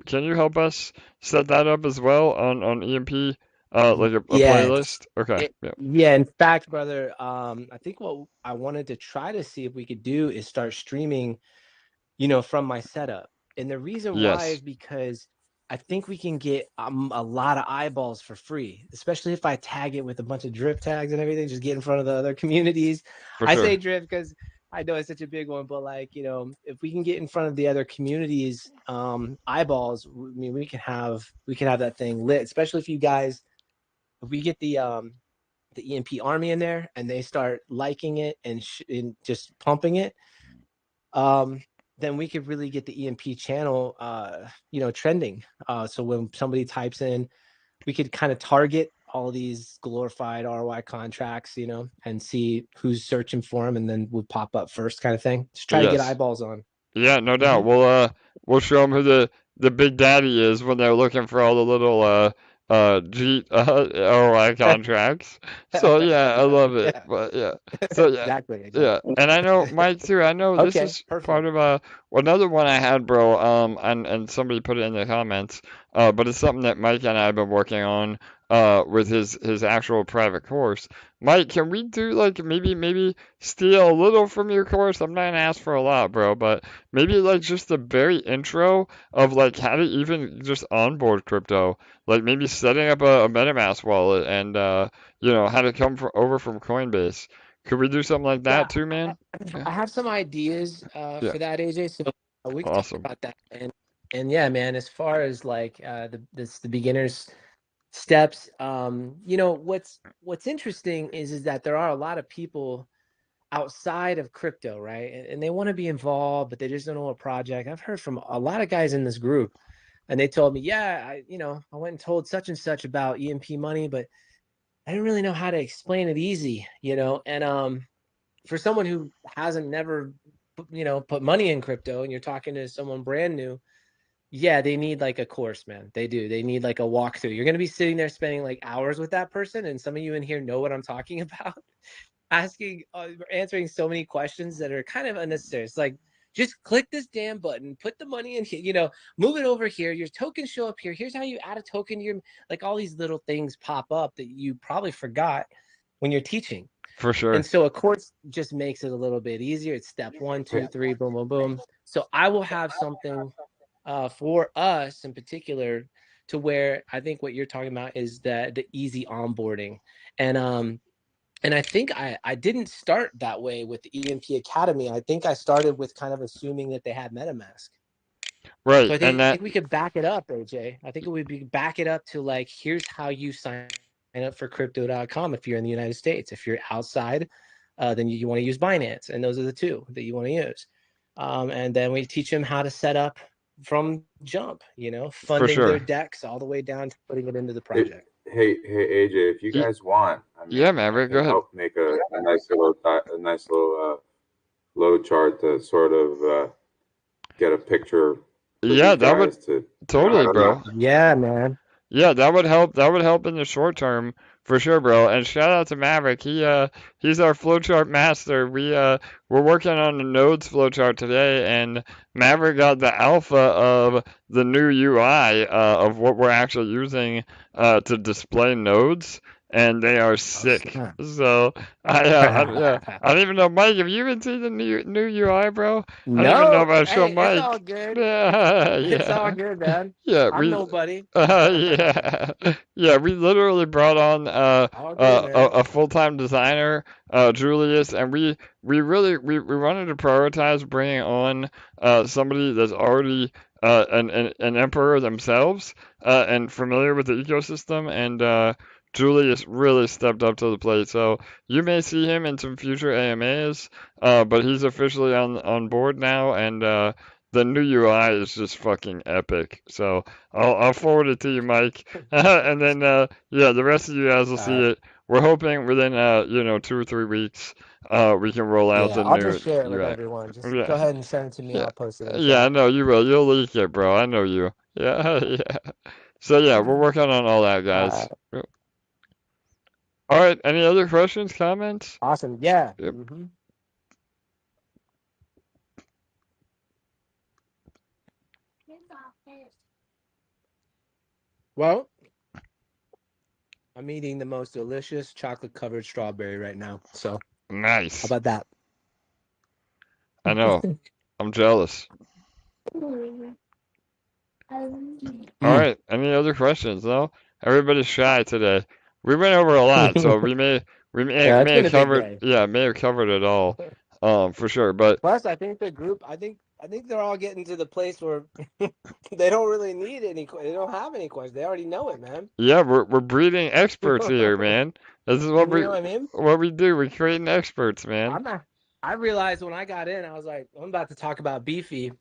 Can you help us set that up as well on EMP? Like a Yes. playlist? Okay. Yeah. Yeah, in fact, brother, I think what I wanted to try to see if we could do is start streaming, from my setup. And the reason why Yes. is because I think we can get a lot of eyeballs for free, especially if I tag it with a bunch of drip tags and everything, just get in front of the other communities. For I sure. say drip because I know it's such a big one, but like, if we can get in front of the other communities, eyeballs, I mean, we can have that thing lit, especially if we get the EMP army in there and they start liking it and just pumping it, then we could really get the EMP channel, trending. So when somebody types in, we could kind of target all these glorified ROI contracts, and see who's searching for them, and then would pop up first, kind of thing. Just try to get Yes. eyeballs on. Yeah, no doubt. We'll show them who the big daddy is when they're looking for all the little ROI contracts. So yeah, I love it. Yeah. But yeah, so yeah, Exactly. yeah. And I know Mike too. I know this Okay, is perfect. part of another one I had, bro. And somebody put it in the comments. But it's something that Mike and I have been working on. With his actual private course. Mike, can we do like maybe steal a little from your course? I'm not gonna ask for a lot, bro, but maybe like just the very intro of like how to even just onboard crypto, like maybe setting up a MetaMask wallet and how to come over from Coinbase. Could we do something like that too, man? I have some ideas Yeah. for that, AJ. So we can Awesome. talk about that. And yeah, man, as far as like the beginners steps, what's interesting is that there are a lot of people outside of crypto, right? And they want to be involved, but they just don't know what project. I've heard from a lot of guys in this group, and they told me, yeah, I went and told such and such about EMP.Money, but I didn't really know how to explain it easy, and for someone who hasn't never put money in crypto, and you're talking to someone brand new, yeah, they need like a course, man. They do. They need like a walkthrough. You're going to be sitting there spending like hours with that person. And some of you in here know what I'm talking about. Answering so many questions that are kind of unnecessary. It's like, just click this damn button, put the money in here, move it over here. Your tokens show up here. Here's how you add a token to your, like all these little things pop up that you probably forgot when you're teaching. For sure. And so a course just makes it a little bit easier. It's step 1, 2, 3, boom, boom, boom. So I will have something for us in particular, to where I think what you're talking about is the easy onboarding. And I think I didn't start that way with the EMP Academy. I think I started with kind of assuming that they had MetaMask. Right. So I think we could back it up, AJ. I think it would be back it up to like, here's how you sign up for crypto.com if you're in the United States. If you're outside, then you want to use Binance. And those are the two that you want to use. And then we teach them how to set up from jump, funding their decks all the way down to putting it into the project. Hey AJ, if you guys want, yeah, Maverick, go ahead. Help make a nice little load chart to sort of get a picture. Yeah, that would totally, bro. Yeah, man. Yeah, that would help. That would help in the short term for sure, bro. And shout out to Maverick. He's our flowchart master. We're working on the nodes flowchart today, and Maverick got the alpha of the new UI of what we're actually using to display nodes. and they are Oh, sick. snap. So I don't even know, Mike. Have you even seen the new UI, bro? I don't even know No, if I show hey, it's all Mike. good. Yeah, It's all yeah. good, man. Yeah, I'm nobody. yeah, yeah. We literally brought on All good, man. a full-time designer, Julius, and we wanted to prioritize bringing on somebody that's already an emperor themselves and familiar with the ecosystem, and Julius really stepped up to the plate. So you may see him in some future AMAs, but he's officially on board now, and the new UI is just fucking epic. So I'll forward it to you, Mike, and then yeah, the rest of you guys will All see right. it. We're hoping within 2 or 3 weeks we can roll out Yeah, the I'll new just share it with UI. everyone. Just go Yeah, ahead and send it to me. yeah, I'll post it in the yeah. I chat. know you will. You'll leak it, bro. I know you. Yeah, yeah. So yeah, we're working on all that, guys. All right. Any other questions, comments? Awesome. Yeah. Yep. Well, I'm eating the most delicious chocolate-covered strawberry right now. So Nice. how about that? I know. I'm jealous. All right. Any other questions? No. Everybody's shy today. We went over a lot, so we may Yeah, it's may been have a big covered day. may have covered it all, for sure. But Plus, I think the group, I think they're all getting to the place where they don't really need they don't have any questions. They already know it, man. yeah, we're breeding experts here, man. This is what You know what I mean? we do. We're creating experts, man. I realized when I got in, I was like, I'm about to talk about Beefy,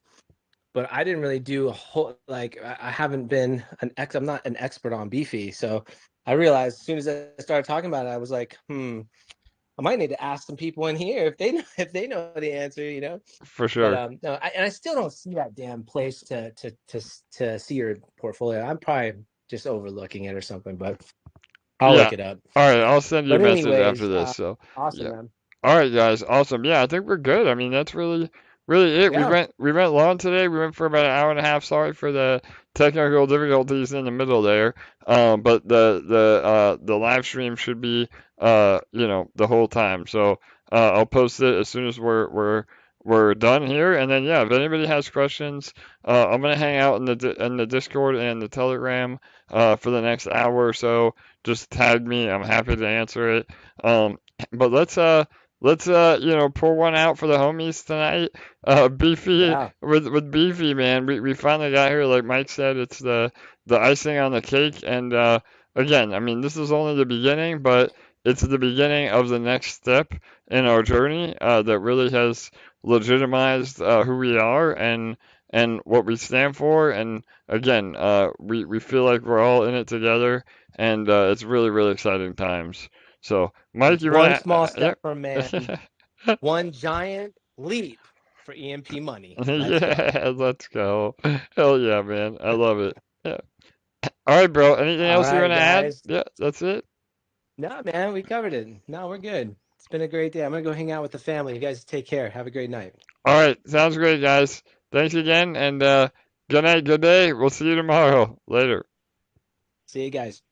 but I didn't really do a whole, like, I haven't been I'm not an expert on Beefy. So I realized as soon as I started talking about it, I was like, I might need to ask some people in here if they know the answer, you know. For sure. But no, I still don't see that damn place to see your portfolio. I'm probably just overlooking it or something, but I'll look it up. All right, I'll send you a But message anyways, after this. So awesome, yeah. man. All right, guys, awesome. Yeah, I think we're good. I mean, that's really it. Yeah. We went long today. We went for about an hour and a half. Sorry for the technical difficulties in the middle there. But the live stream should be the whole time. So I'll post it as soon as we're done here. And then yeah, if anybody has questions, I'm gonna hang out in the Discord and the Telegram for the next hour or so. Just tag me. I'm happy to answer it. But let's pour one out for the homies tonight. Beefy with Beefy, man. We finally got here. Like Mike said, it's the icing on the cake. And again, I mean, this is only the beginning, but it's the beginning of the next step in our journey that really has legitimized who we are and what we stand for. And again, we feel like we're all in it together, and it's really, really exciting times. So, Mike, you One want small step for man, one giant leap for EMP.Money. Let's go. Hell yeah, man. I love it. Yeah. All right, bro. Anything else you want to add? Yeah, that's it. No, man, we covered it. No, we're good. It's been a great day. I'm gonna go hang out with the family. You guys take care. Have a great night. All right, sounds great, guys. Thanks again, and good night, good day. We'll see you tomorrow. Later. See you guys.